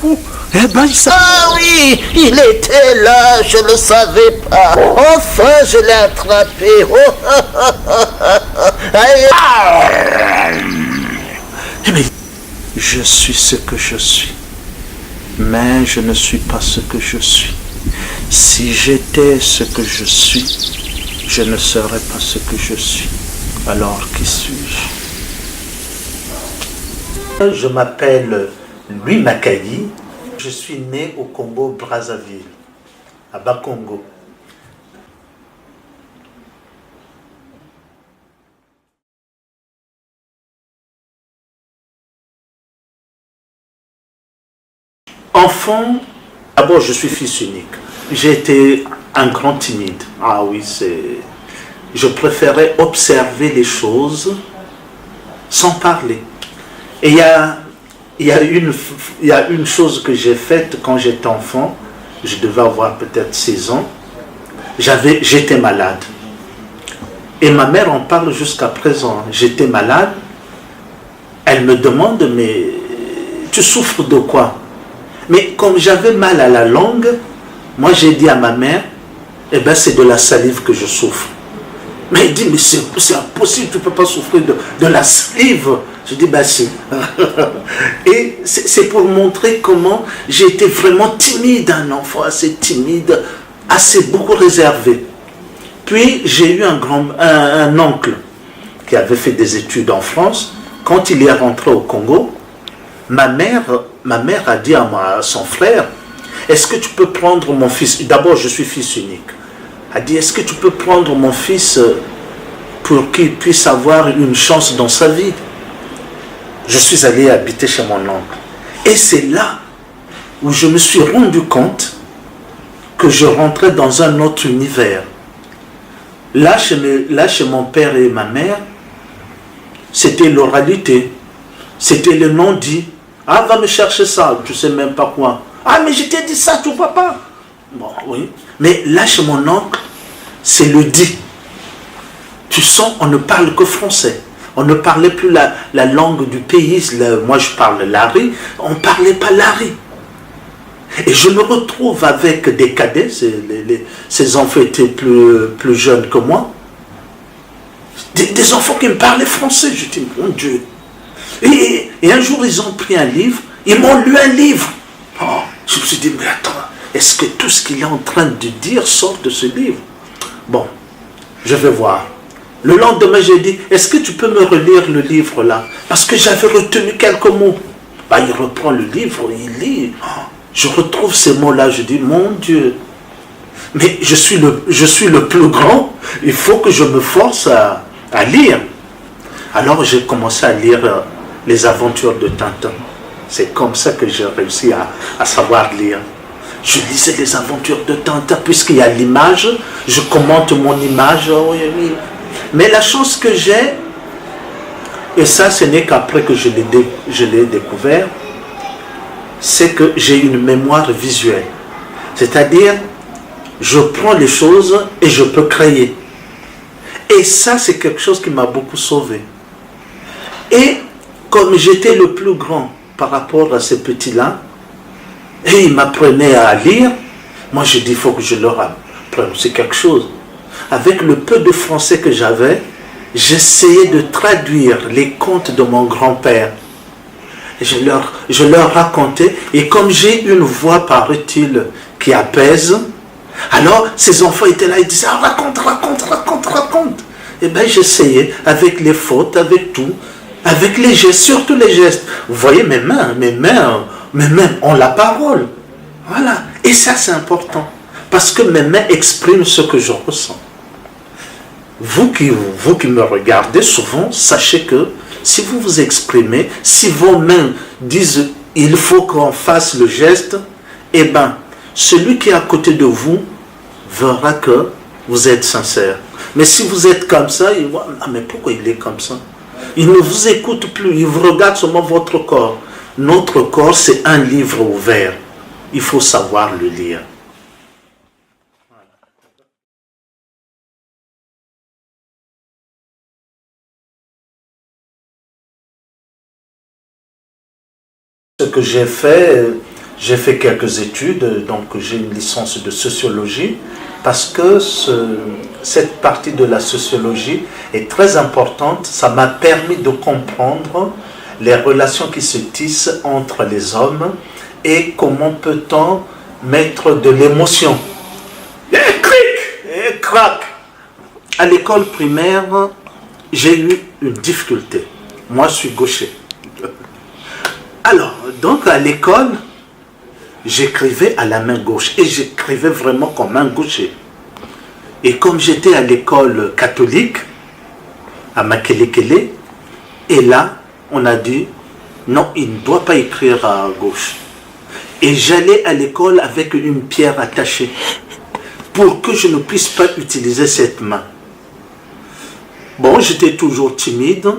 où? Eh ben, Ah oui, il était là, je ne le savais pas. Enfin, je l'ai attrapé. Oh, aïe. Eh bien, je suis ce que je suis, mais je ne suis pas ce que je suis. Si j'étais ce que je suis, je ne serais pas ce que je suis. Alors, qui suis-je? Je m'appelle Louis Makayi. Je suis né au Congo-Brazzaville, à Bakongo. Enfant, d'abord je suis fils unique. J'ai été un grand timide. Ah oui, je préférais observer les choses sans parler. Et il y a une chose que j'ai faite quand j'étais enfant. Je devais avoir peut-être 6 ans. J'étais malade. Et ma mère en parle jusqu'à présent. J'étais malade. Elle me demande, mais tu souffres de quoi? Mais comme j'avais mal à la langue, moi j'ai dit à ma mère, eh ben c'est de la salive que je souffre. Mais elle dit, mais c'est impossible, tu ne peux pas souffrir de la salive. Je dis, ben si. Et c'est pour montrer comment j'ai été vraiment timide, un enfant assez timide, assez beaucoup réservé. Puis j'ai eu un oncle qui avait fait des études en France. Quand il est rentré au Congo, ma mère a dit à son frère, est-ce que tu peux prendre mon fils? D'abord, je suis fils unique. Elle a dit, est-ce que tu peux prendre mon fils pour qu'il puisse avoir une chance dans sa vie? Je suis allé habiter chez mon oncle. Et c'est là où je me suis rendu compte que je rentrais dans un autre univers. Là, chez mon père et ma mère, c'était l'oralité. C'était le non-dit. Ah, va me chercher ça, tu sais même pas quoi. Ah, mais je t'ai dit ça, tu vois pas. Bon, oui. Mais là, chez mon oncle, c'est le dit. Tu sens, on ne parle que français. On ne parlait plus la langue du pays. Moi, je parle l'ari. On ne parlait pas l'ari. Et je me retrouve avec des cadets. Ces enfants étaient plus jeunes que moi. Des enfants qui me parlaient français. Je dis, mon Dieu. Et un jour, ils ont pris un livre. Ils m'ont lu un livre. Oh, je me suis dit, mais attends, est-ce que tout ce qu'il est en train de dire sort de ce livre? Bon, je vais voir. Le lendemain, j'ai dit, est-ce que tu peux me relire le livre là? Parce que j'avais retenu quelques mots. Bah, il reprend le livre, il lit. Oh, je retrouve ces mots-là, je dis, mon Dieu. Mais je suis le plus grand, il faut que je me force à lire. Alors j'ai commencé à lire les aventures de Tintin. C'est comme ça que j'ai réussi à savoir lire. Je lisais les aventures de Tintin, puisqu'il y a l'image, je commente mon image. Oui, oui. Mais la chance que j'ai, et ça ce n'est qu'après que je l'ai découvert, c'est que j'ai une mémoire visuelle. C'est-à-dire, je prends les choses et je peux créer. Et ça, c'est quelque chose qui m'a beaucoup sauvé. Et comme j'étais le plus grand par rapport à ces petits-là, et ils m'apprenaient à lire, moi je dis, il faut que je leur apprenne aussi quelque chose. Avec le peu de français que j'avais, j'essayais de traduire les contes de mon grand-père. Je leur racontais, et comme j'ai une voix, paraît-il, qui apaise, alors ces enfants étaient là, ils disaient, ah, raconte, raconte, raconte, raconte. Et bien j'essayais, avec les fautes, avec tout, avec les gestes, surtout les gestes. Vous voyez mes mains ont la parole. Voilà. Et ça c'est important, parce que mes mains expriment ce que je ressens. Vous qui me regardez souvent, sachez que si vous vous exprimez, si vos mains disent il faut qu'on fasse le geste, eh bien, celui qui est à côté de vous verra que vous êtes sincère. Mais si vous êtes comme ça, il voit, ah mais pourquoi il est comme ça? Il ne vous écoute plus, il vous regarde seulement votre corps. Notre corps, c'est un livre ouvert. Il faut savoir le lire. Ce que j'ai fait, J'ai fait quelques études, donc j'ai une licence de sociologie, parce que cette partie de la sociologie est très importante. Ça m'a permis de comprendre les relations qui se tissent entre les hommes et comment peut-on mettre de l'émotion. Et cric, et crac. À l'école primaire, j'ai eu une difficulté. Moi, je suis gaucher. Alors, donc à l'école, j'écrivais à la main gauche et j'écrivais vraiment comme un gaucher. Et comme j'étais à l'école catholique, à Makelekele, et là, on a dit, non, il ne doit pas écrire à gauche. Et j'allais à l'école avec une pierre attachée pour que je ne puisse pas utiliser cette main. Bon, j'étais toujours timide.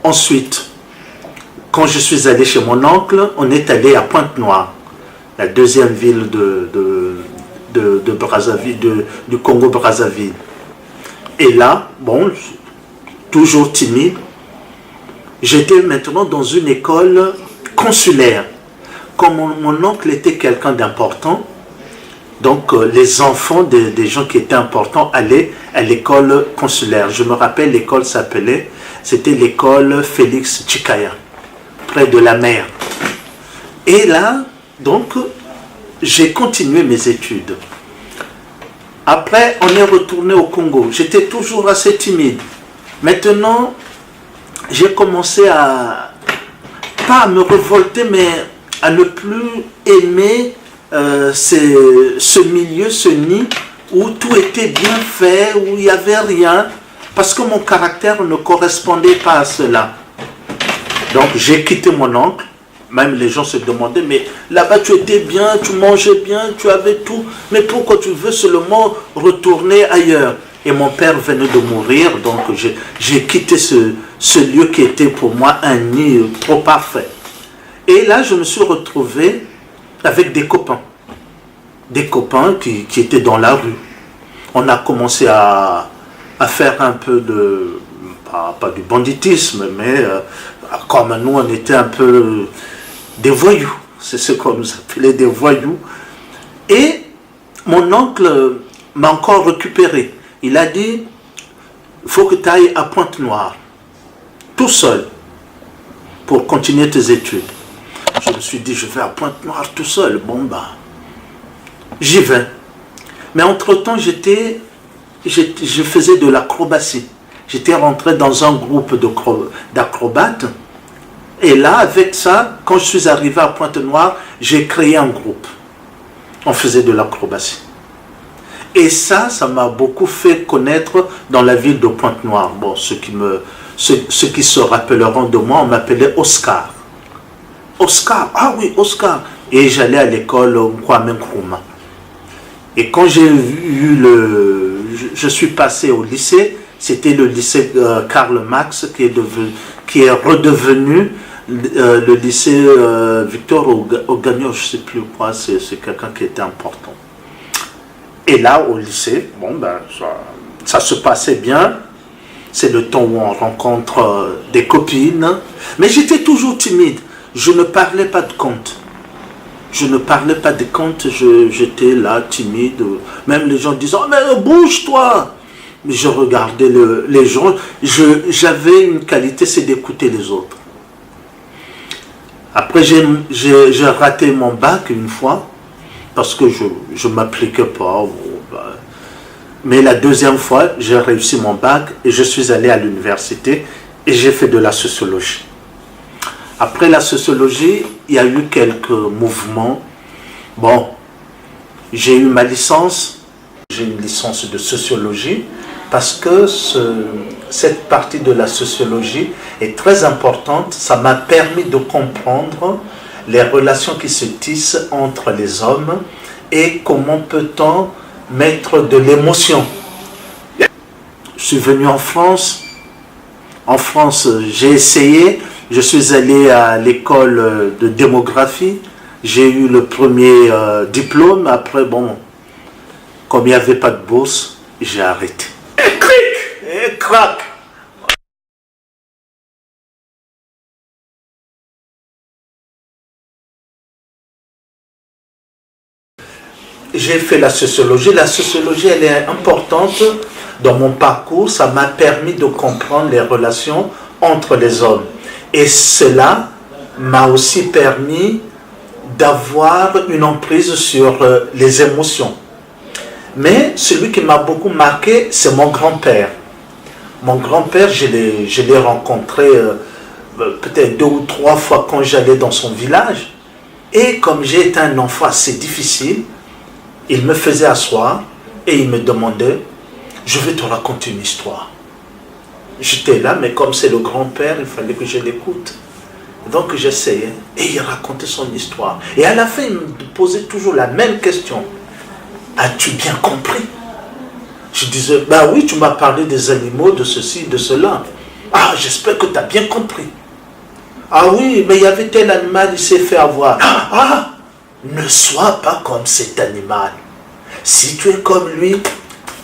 Ensuite, quand je suis allé chez mon oncle, on est allé à Pointe-Noire, la deuxième ville de Brazzaville, du Congo-Brazzaville. Et là, bon, toujours timide, j'étais maintenant dans une école consulaire. Comme mon oncle était quelqu'un d'important, donc les enfants des gens qui étaient importants allaient à l'école consulaire. Je me rappelle, l'école s'appelait, c'était l'école Félix Tchikaya, près de la mer. Et là, donc, j'ai continué mes études. Après, on est retourné au Congo. J'étais toujours assez timide. Maintenant, j'ai commencé pas à me révolter, mais à ne plus aimer ce milieu, ce nid, où tout était bien fait, où il n'y avait rien, parce que mon caractère ne correspondait pas à cela. Donc j'ai quitté mon oncle. Même les gens se demandaient, mais là-bas tu étais bien, tu mangeais bien, tu avais tout, mais pourquoi tu veux seulement retourner ailleurs? Et mon père venait de mourir, donc j'ai quitté ce lieu qui était pour moi un nid trop parfait. Et là, je me suis retrouvé avec des copains qui étaient dans la rue. On a commencé à faire un peu de, pas du banditisme, mais comme nous, on était un peu des voyous. C'est ce qu'on nous appelait des voyous. Et mon oncle m'a encore récupéré. Il a dit, il faut que tu ailles à Pointe-Noire, tout seul, pour continuer tes études. Je me suis dit, je vais à Pointe-Noire tout seul. Bon, bah, j'y vais. Mais entre-temps, je faisais de l'acrobatie. J'étais rentré dans un groupe d'acrobates. Et là, avec ça, quand je suis arrivé à Pointe-Noire, j'ai créé un groupe. On faisait de l'acrobatie. Et ça m'a beaucoup fait connaître dans la ville de Pointe-Noire. Bon, ceux qui se rappelleront de moi, on m'appelait Oscar. Oscar, ah oui, Oscar. Et j'allais à l'école Kwame Nkrumah. Et quand je suis passé au lycée, c'était le lycée Karl Marx qui est redevenu le lycée Victor Ogagnon, je ne sais plus quoi, c'est quelqu'un qui était important. Et là, au lycée, bon, ben, ça se passait bien. C'est le temps où on rencontre des copines. Mais j'étais toujours timide. Je ne parlais pas de contes. J'étais là, timide. Même les gens disaient, oh, mais bouge-toi. Mais je regardais les gens. J'avais une qualité, c'est d'écouter les autres. Après, j'ai raté mon bac une fois, parce que je ne m'appliquais pas. Mais la deuxième fois, j'ai réussi mon bac et je suis allé à l'université et j'ai fait de la sociologie. Après la sociologie, il y a eu quelques mouvements. Bon, j'ai eu ma licence, j'ai une licence de sociologie, parce que cette partie de la sociologie est très importante. Ça m'a permis de comprendre les relations qui se tissent entre les hommes et comment peut-on mettre de l'émotion. Je suis venu en France. En France, j'ai essayé. Je suis allé à l'école de démographie. J'ai eu le premier diplôme. Après, bon, comme il n'y avait pas de bourse, j'ai arrêté. Et cric, et crac. j'ai fait la sociologie. La sociologie, elle est importante dans mon parcours. Ça m'a permis de comprendre les relations entre les hommes. Et cela m'a aussi permis d'avoir une emprise sur les émotions. Mais celui qui m'a beaucoup marqué, c'est mon grand-père. Mon grand-père, je l'ai rencontré peut-être 2 ou 3 fois quand j'allais dans son village. Et comme j'ai été un enfant assez difficile, il me faisait asseoir et il me demandait, je vais te raconter une histoire. J'étais là, mais comme c'est le grand-père, il fallait que je l'écoute. Donc j'essayais et il racontait son histoire. Et à la fin, il me posait toujours la même question. As-tu bien compris? Je disais, bah oui, tu m'as parlé des animaux, de ceci, de cela. Ah, j'espère que tu as bien compris. Ah oui, mais il y avait tel animal, il s'est fait avoir. Ah, ne sois pas comme cet animal. Si tu es comme lui,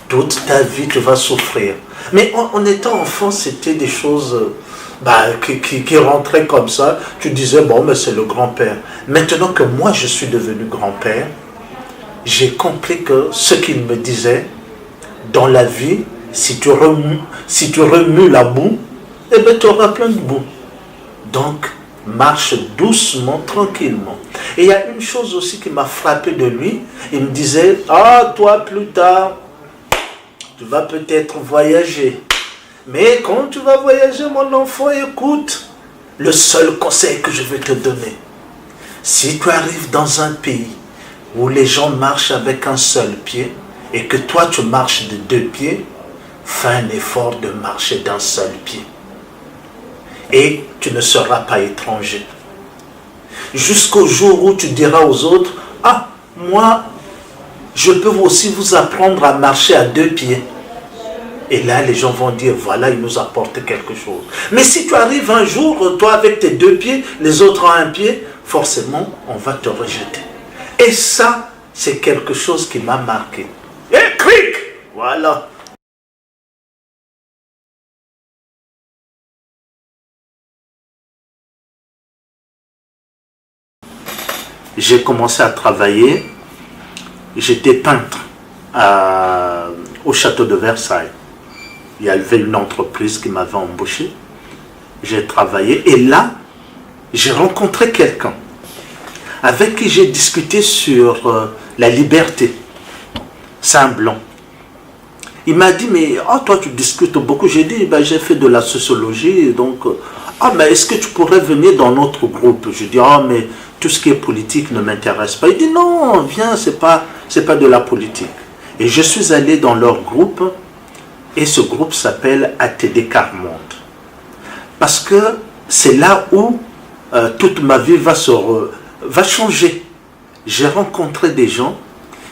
toute ta vie, tu vas souffrir. Mais en étant enfant, c'était des choses qui rentraient comme ça. Tu disais, bon, mais c'est le grand-père. Maintenant que moi, je suis devenu grand-père, j'ai compris que ce qu'il me disait, dans la vie, si tu remues la boue, eh bien, tu auras plein de boue. Donc, marche doucement, tranquillement. Et il y a une chose aussi qui m'a frappé de lui. Il me disait, ah, toi, plus tard, tu vas peut-être voyager. Mais quand tu vas voyager, mon enfant, écoute, le seul conseil que je vais te donner, si tu arrives dans un pays où les gens marchent avec un seul pied, et que toi, tu marches de 2 pieds, fais un effort de marcher d'un seul pied. Et tu ne seras pas étranger. Jusqu'au jour où tu diras aux autres, ah, moi, je peux aussi vous apprendre à marcher à 2 pieds. Et là, les gens vont dire, voilà, il nous apporte quelque chose. Mais si tu arrives un jour, toi avec tes 2 pieds, les autres ont un pied, forcément, on va te rejeter. Et ça, c'est quelque chose qui m'a marqué. Et clic, voilà. J'ai commencé à travailler, j'étais peintre au château de Versailles. Il y avait une entreprise qui m'avait embauché. J'ai travaillé et là, j'ai rencontré quelqu'un avec qui j'ai discuté sur la liberté. C'est un blanc. Il m'a dit, mais oh, toi tu discutes beaucoup. J'ai dit, ben, j'ai fait de la sociologie, donc, ah, mais est-ce que tu pourrais venir dans notre groupe? Je dis, ah, mais tout ce qui est politique ne m'intéresse pas. Il dit, non, viens, c'est pas de la politique. Et je suis allé dans leur groupe, et ce groupe s'appelle ATD Carmonde. Parce que c'est là où toute ma vie va changer. J'ai rencontré des gens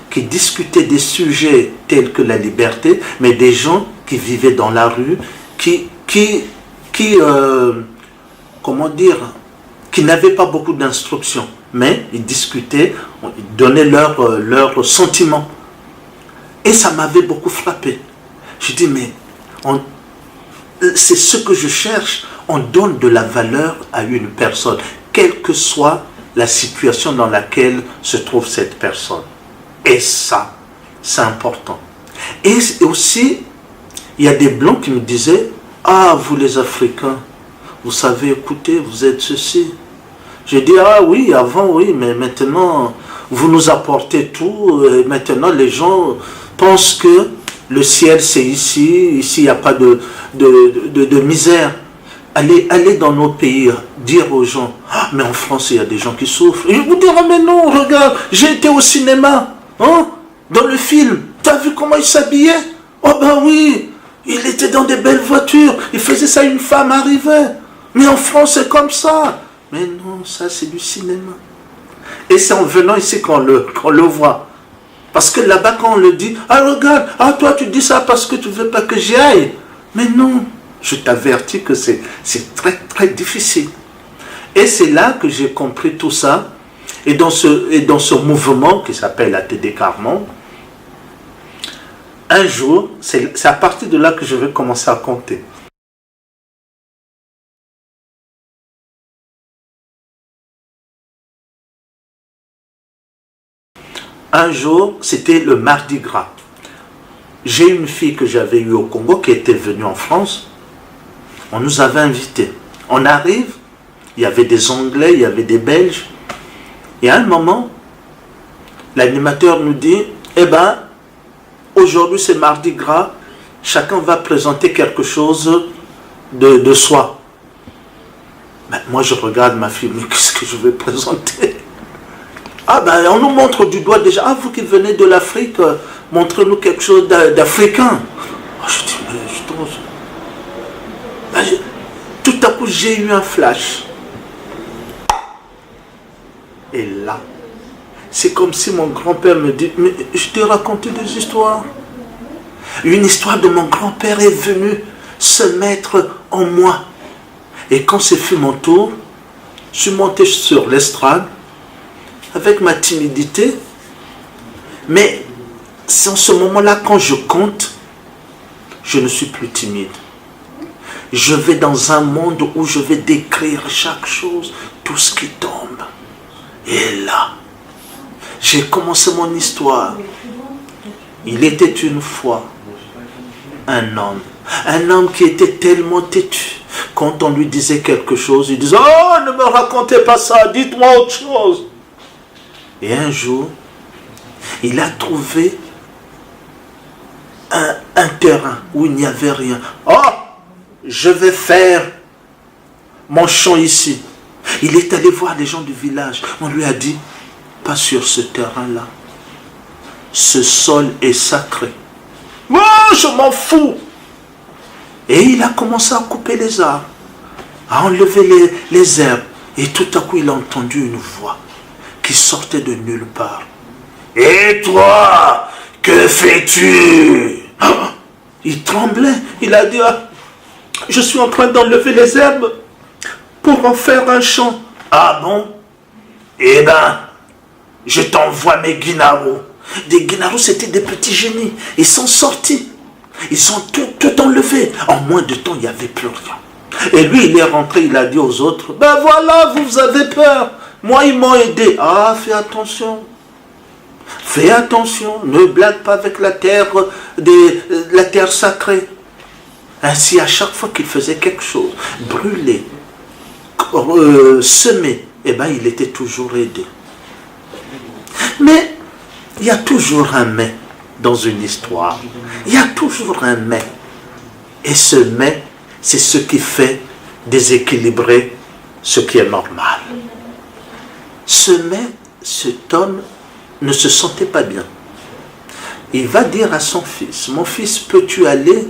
qui discutaient des sujets tels que la liberté, mais des gens qui vivaient dans la rue, comment dire, qui n'avaient pas beaucoup d'instructions, mais ils discutaient, ils donnaient leurs sentiments. Et ça m'avait beaucoup frappé. Je dis, mais c'est ce que je cherche, on donne de la valeur à une personne, quelle que soit la situation dans laquelle se trouve cette personne. Et ça, c'est important. Et aussi, il y a des blancs qui me disaient, ah, vous les Africains, vous savez écouter, vous êtes ceci. J'ai dit, ah oui, avant oui, mais maintenant, vous nous apportez tout, et maintenant les gens pensent que le ciel c'est ici, ici il n'y a pas de misère. Allez dans nos pays, dire aux gens, ah, mais en France il y a des gens qui souffrent. Et ils vous diront, mais non, regarde, j'ai été au cinéma, hein, dans le film, t'as vu comment il s'habillait? Oh ben oui, il était dans des belles voitures, il faisait ça, une femme arrivait. Mais en France c'est comme ça. Mais non, ça c'est du cinéma. Et c'est en venant ici qu'on le voit. Parce que là-bas quand on le dit, ah regarde, ah toi tu dis ça parce que tu ne veux pas que j'y aille. Mais non, je t'avertis que c'est très très difficile. Et c'est là que j'ai compris tout ça. Et dans ce mouvement qui s'appelle ATD Carmonde, un jour, c'est à partir de là que je vais commencer à compter. Un jour, c'était le Mardi Gras. J'ai une fille que j'avais eue au Congo qui était venue en France. On nous avait invités. On arrive, il y avait des Anglais, il y avait des Belges. Et à un moment, l'animateur nous dit, eh bien, aujourd'hui c'est Mardi Gras, chacun va présenter quelque chose de soi. Ben, moi je regarde ma fille, mais qu'est-ce que je vais présenter? Ah ben on nous montre du doigt déjà, ah vous qui venez de l'Afrique, montrez-nous quelque chose d'africain. Oh, je dis, mais je trouve... Ben, tout à coup j'ai eu un flash. Et là, c'est comme si mon grand-père me dit, mais je t'ai raconté des histoires. Une histoire de mon grand-père est venue se mettre en moi. Et quand c'est fut mon tour, je suis monté sur l'estrade avec ma timidité. Mais c'est en ce moment-là, quand je compte, je ne suis plus timide. Je vais dans un monde où je vais décrire chaque chose, tout ce qui tombe. Et là, j'ai commencé mon histoire. Il était une fois un homme qui était tellement têtu. Quand on lui disait quelque chose, il disait, oh, ne me racontez pas ça, dites-moi autre chose. Et un jour, il a trouvé un terrain où il n'y avait rien. Oh, je vais faire mon champ ici. Il est allé voir les gens du village. On lui a dit, pas sur ce terrain-là. Ce sol est sacré. Moi, je m'en fous. Et il a commencé à couper les arbres, à enlever les herbes. Et tout à coup, il a entendu une voix qui sortait de nulle part. Et toi, que fais-tu? Il tremblait. Il a dit, ah, je suis en train d'enlever les herbes pour en faire un champ. Ah bon? Eh ben, je t'envoie mes guinaros. Des guinaros, c'était des petits génies. Ils sont sortis. Ils ont tout enlevé. En moins de temps, il n'y avait plus rien. Et lui, il est rentré, il a dit aux autres, ben voilà, vous avez peur. Moi, ils m'ont aidé. Ah, fais attention. Fais attention. Ne blague pas avec la terre sacrée. Ainsi, à chaque fois qu'il faisait quelque chose, brûler, semer, eh ben, il était toujours aidé. Mais il y a toujours un mais dans une histoire. Il y a toujours un mais. Et ce mais, c'est ce qui fait déséquilibrer ce qui est normal. Ce mais, cet homme ne se sentait pas bien. Il va dire à son fils, mon fils, peux-tu aller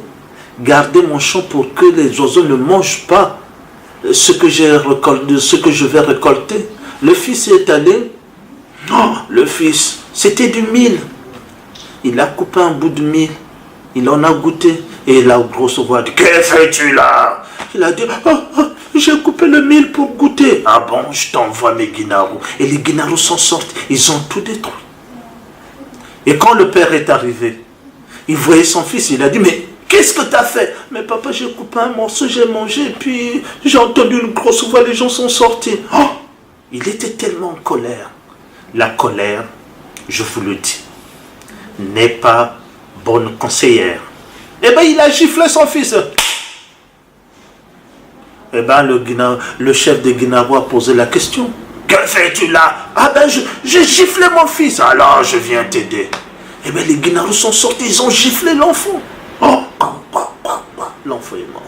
garder mon champ pour que les oiseaux ne mangent pas ce que je vais récolter? Le fils est allé. Non, le fils, c'était du mil. Il a coupé un bout de mil. Il en a goûté. Et la grosse voix dit, que fais-tu là? Il a dit, j'ai coupé le mil pour goûter. Ah bon, je t'envoie mes guinaros. Et les guinaros sont sortis. Ils ont tout détruit. Et quand le père est arrivé, il voyait son fils. Il a dit, mais qu'est-ce que tu as fait? Mais papa, j'ai coupé un morceau, j'ai mangé. Puis j'ai entendu une grosse voix, les gens sont sortis. Oh, il était tellement en colère. La colère, je vous le dis, n'est pas bonne conseillère. Eh bien, il a giflé son fils. Eh bien, le chef des Guinaros a posé la question. Que fais-tu là? Ah ben, j'ai giflé mon fils. Alors, je viens t'aider. Eh bien, les Guinaros sont sortis, ils ont giflé l'enfant. L'enfant est mort.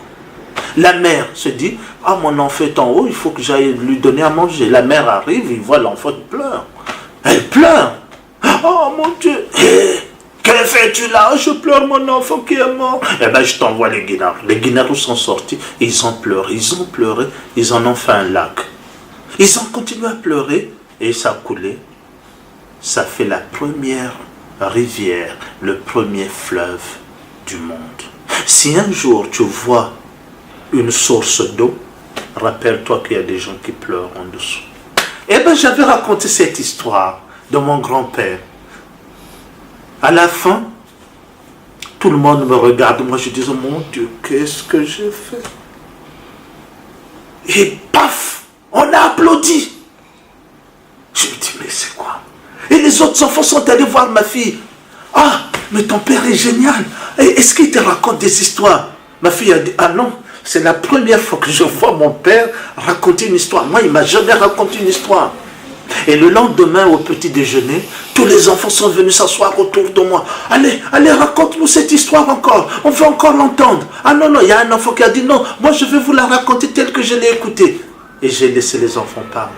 La mère se dit, ah, mon enfant est en haut, il faut que j'aille lui donner à manger. La mère arrive, il voit l'enfant qui pleure. Elle pleure. Oh mon Dieu. Que fais-tu là? Je pleure mon enfant qui est mort. Eh bien, je t'envoie les guinaros. Les guinaros sont sortis. Ils ont pleuré. Ils en ont fait un lac. Ils ont continué à pleurer. Et ça a coulé. Ça fait la première rivière, le premier fleuve du monde. Si un jour tu vois une source d'eau, rappelle-toi qu'il y a des gens qui pleurent en dessous. Eh bien, j'avais raconté cette histoire de mon grand-père. À la fin, tout le monde me regarde. Moi, je disais, mon Dieu, qu'est-ce que j'ai fait? Et paf, on a applaudi. Je me dis, mais c'est quoi? Et les autres autres enfants sont allés voir ma fille. Ah, mais ton père est génial. Est-ce qu'il te raconte des histoires? Ma fille a dit, ah non, c'est la première fois que je vois mon père raconter une histoire. Moi, il ne m'a jamais raconté une histoire. Et le lendemain, au petit déjeuner, tous les enfants sont venus s'asseoir autour de moi. Allez, allez, raconte-nous cette histoire encore. On veut encore l'entendre. Ah non, non, il y a un enfant qui a dit non, moi je vais vous la raconter telle que je l'ai écoutée. Et j'ai laissé les enfants parler.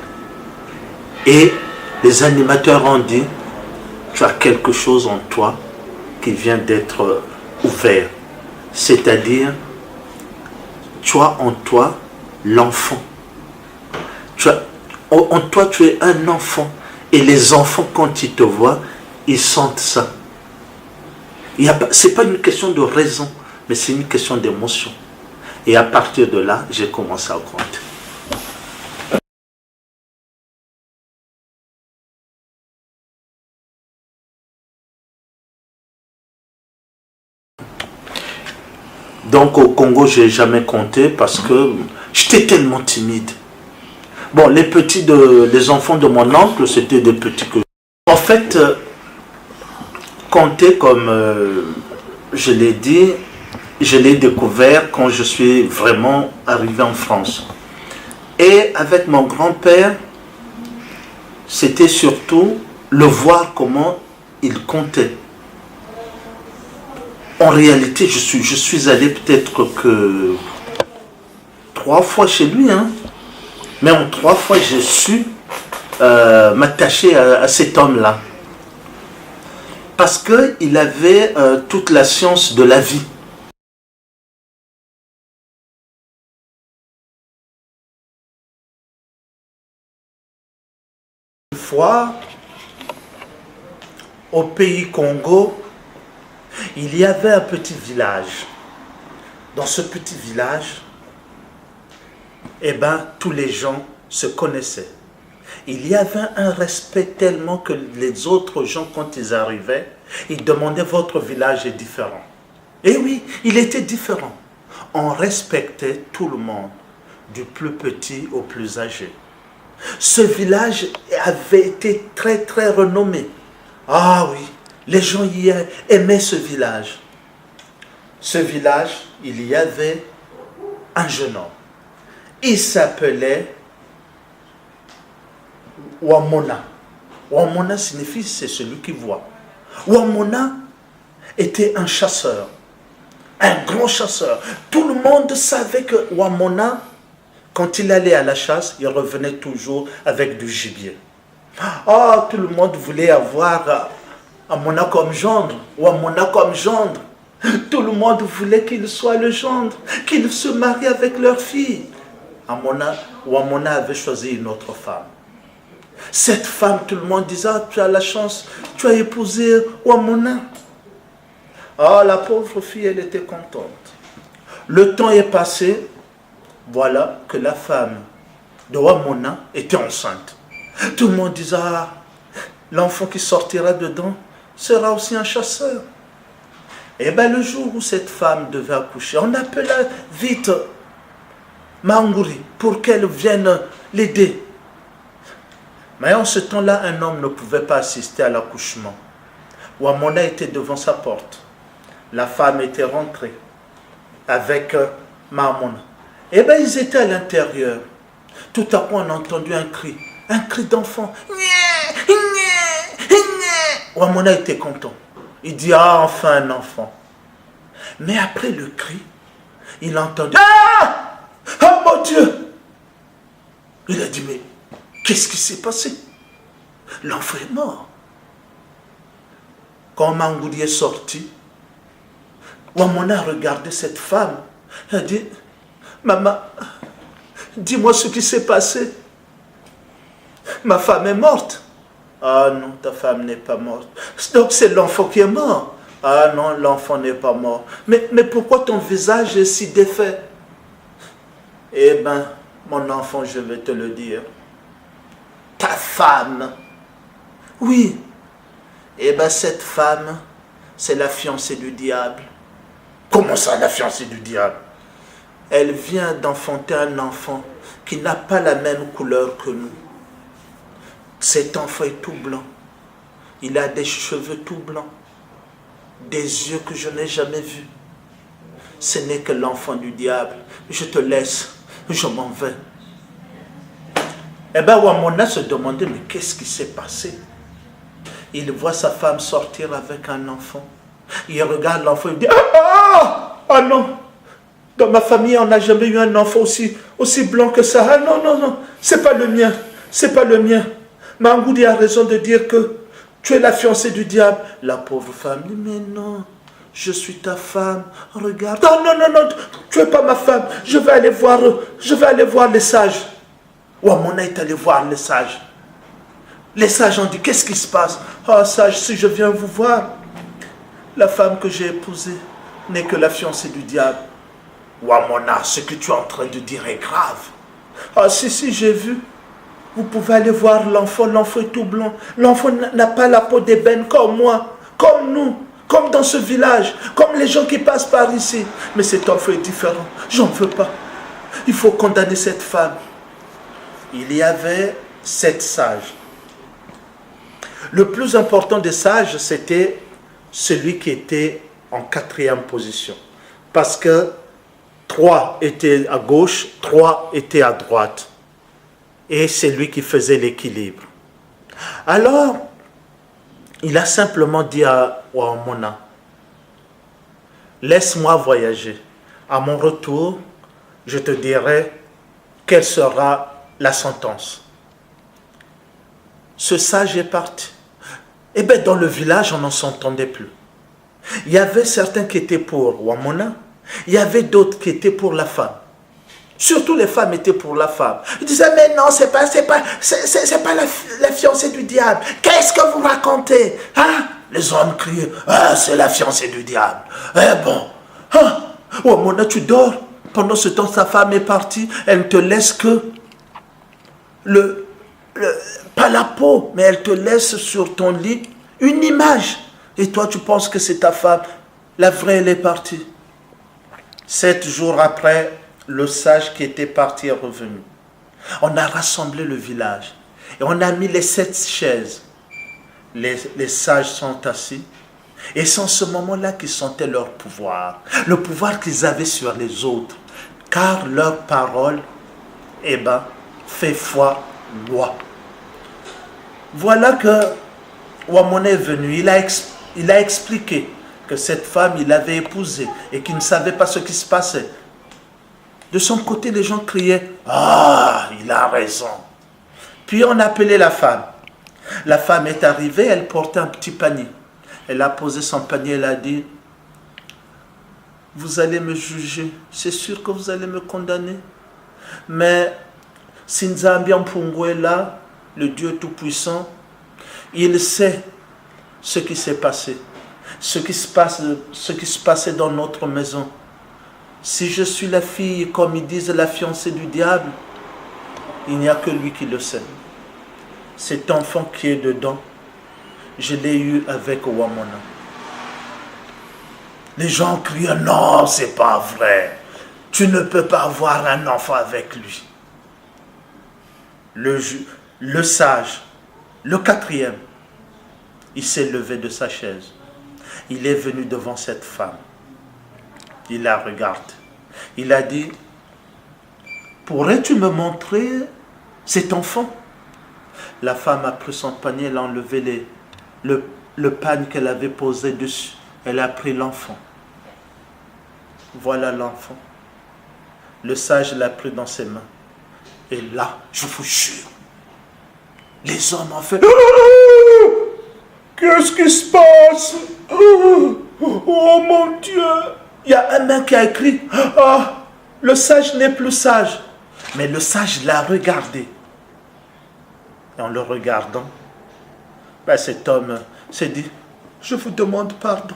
Et les animateurs ont dit, tu as quelque chose en toi qui vient d'être ouvert. C'est-à-dire, tu as en toi l'enfant. En toi, tu es un enfant. Et les enfants, quand ils te voient, ils sentent ça. Ce n'est pas une question de raison, mais c'est une question d'émotion. Et à partir de là, j'ai commencé à grandir. Donc au Congo, je n'ai jamais compté parce que j'étais tellement timide. Bon, les enfants de mon oncle, c'était des petits que... En fait, compter comme je l'ai dit, je l'ai découvert quand je suis vraiment arrivé en France. Et avec mon grand-père, c'était surtout le voir comment il comptait. En réalité, je suis allé peut-être que 3 fois chez lui, hein. Mais en 3 fois, j'ai su m'attacher à cet homme-là. Parce qu'il avait toute la science de la vie. Une fois, au pays Congo, il y avait un petit village. Dans ce petit village, tous les gens se connaissaient. Il y avait un respect tellement que les autres gens, quand ils arrivaient, ils demandaient votre village est différent. Et oui, il était différent. On respectait tout le monde, du plus petit au plus âgé. Ce village avait été très très renommé. Ah oui, les gens y aimaient ce village. Ce village, il y avait un jeune homme. Il s'appelait Wamona. Wamona signifie c'est celui qui voit. Wamona était un chasseur, un grand chasseur. Tout le monde savait que Wamona, quand il allait à la chasse, il revenait toujours avec du gibier. Ah, tout le monde voulait avoir Wamona comme gendre, Wamona comme gendre. Tout le monde voulait qu'il soit le gendre, qu'il se marie avec leur fille. Wamona avait choisi une autre femme. Cette femme, tout le monde disait, ah, tu as la chance, tu as épousé Wamona. Ah, la pauvre fille, elle était contente. Le temps est passé, voilà que la femme de Wamona était enceinte. Tout le monde disait, ah, l'enfant qui sortira dedans sera aussi un chasseur. Et bien le jour où cette femme devait accoucher, on appela vite Manguri pour qu'elle vienne l'aider. Mais en ce temps-là, un homme ne pouvait pas assister à l'accouchement. Wamona était devant sa porte. La femme était rentrée avec Mamona. Et bien ils étaient à l'intérieur. Tout à coup, on a entendu un cri d'enfant. Wamona était content. Il dit, ah, enfin un enfant. Mais après le cri, il a entendu, ah, oh mon Dieu. Il a dit, mais qu'est-ce qui s'est passé? L'enfant est mort. Quand Mangoudi est sorti, Wamona a regardé cette femme. Elle a dit, maman, dis-moi ce qui s'est passé. Ma femme est morte. Ah non, ta femme n'est pas morte. Donc c'est l'enfant qui est mort. Ah non, l'enfant n'est pas mort. Mais pourquoi ton visage est si défait? Eh bien, mon enfant, je vais te le dire. Ta femme. Oui. Eh bien, cette femme, c'est la fiancée du diable. Comment ça, la fiancée du diable? Elle vient d'enfanter un enfant qui n'a pas la même couleur que nous. Cet enfant est tout blanc. Il a des cheveux tout blancs, des yeux que je n'ai jamais vus. Ce n'est que l'enfant du diable. Je te laisse, je m'en vais. Eh bien, Wamona se demandait, mais qu'est-ce qui s'est passé? Il voit sa femme sortir avec un enfant. Il regarde l'enfant, il dit, ah non, dans ma famille, on n'a jamais eu un enfant aussi blanc que ça. Ah non, c'est pas le mien, c'est pas le mien. Mangoudi a raison de dire que tu es la fiancée du diable. La pauvre femme dit, mais non, je suis ta femme, regarde. Ah non, tu n'es pas ma femme, je vais aller voir les sages. Wamona est allé voir les sages. Les sages ont dit, qu'est-ce qui se passe? Ah, sage, si je viens vous voir, la femme que j'ai épousée n'est que la fiancée du diable. Wamona, ce que tu es en train de dire est grave. Ah, si, j'ai vu. Vous pouvez aller voir l'enfant, l'enfant est tout blanc. L'enfant n'a pas la peau d'ébène comme moi, comme nous, comme dans ce village, comme les gens qui passent par ici. Mais cet enfant est différent, j'en veux pas. Il faut condamner cette femme. Il y avait 7 sages. Le plus important des sages, c'était celui qui était en 4e position. Parce que 3 étaient à gauche, 3 étaient à droite. Et c'est lui qui faisait l'équilibre. Alors, il a simplement dit à Wamona, laisse-moi voyager. À mon retour, je te dirai quelle sera la sentence. Ce sage est parti. Eh bien, dans le village, on n'en s'entendait plus. Il y avait certains qui étaient pour Wamona, il y avait d'autres qui étaient pour la femme. Surtout les femmes étaient pour la femme. Ils disaient, mais non, c'est pas la fiancée du diable. Qu'est-ce que vous racontez? Hein? Les hommes criaient, c'est la fiancée du diable. Eh bon, Wamona, tu dors. Pendant ce temps, sa femme est partie. Elle ne te laisse que pas la peau, mais elle te laisse sur ton lit une image. Et toi, tu penses que c'est ta femme. La vraie, elle est partie. 7 jours après, le sage qui était parti est revenu. On a rassemblé le village et on a mis les 7 chaises. Les sages sont assis et c'est en ce moment-là qu'ils sentaient leur pouvoir, le pouvoir qu'ils avaient sur les autres, car leur parole, fait foi loi. Voilà que Wamona est venu, il a expliqué que cette femme, il l'avait épousée et qu'il ne savait pas ce qui se passait. De son côté, les gens criaient, il a raison. Puis on appelait la femme. La femme est arrivée, elle portait un petit panier. Elle a posé son panier, elle a dit, vous allez me juger, c'est sûr que vous allez me condamner. Mais Sinzambi Mpungu est là, le Dieu Tout-Puissant, il sait ce qui s'est passé, ce qui se passait dans notre maison. Si je suis la fille, comme ils disent, la fiancée du diable, il n'y a que lui qui le sait. Cet enfant qui est dedans, je l'ai eu avec Wamona. Les gens crient, non, c'est pas vrai. Tu ne peux pas avoir un enfant avec lui. Le sage, le 4e, il s'est levé de sa chaise. Il est venu devant cette femme. Il la regarde. Il a dit, pourrais-tu me montrer cet enfant? La femme a pris son panier, elle a enlevé le pagne qu'elle avait posé dessus. Elle a pris l'enfant. Voilà l'enfant. Le sage l'a pris dans ses mains. Et là, je vous jure, les hommes ont fait, qu'est-ce qui se passe? Oh mon Dieu! Il y a un main qui a écrit, le sage n'est plus sage. Mais le sage l'a regardé. Et en le regardant, cet homme s'est dit, je vous demande pardon.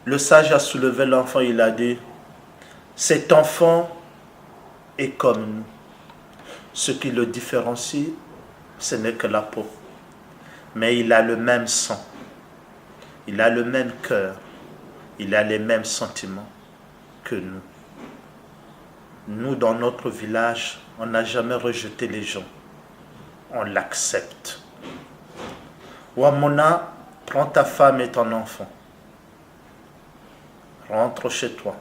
Le sage a soulevé l'enfant, il a dit, cet enfant est comme nous. Ce qui le différencie, ce n'est que la peau. Mais il a le même sang. Il a le même cœur. Il a les mêmes sentiments que nous. Nous, dans notre village, on n'a jamais rejeté les gens. On l'accepte. Wamona, prends ta femme et ton enfant. Rentre chez toi.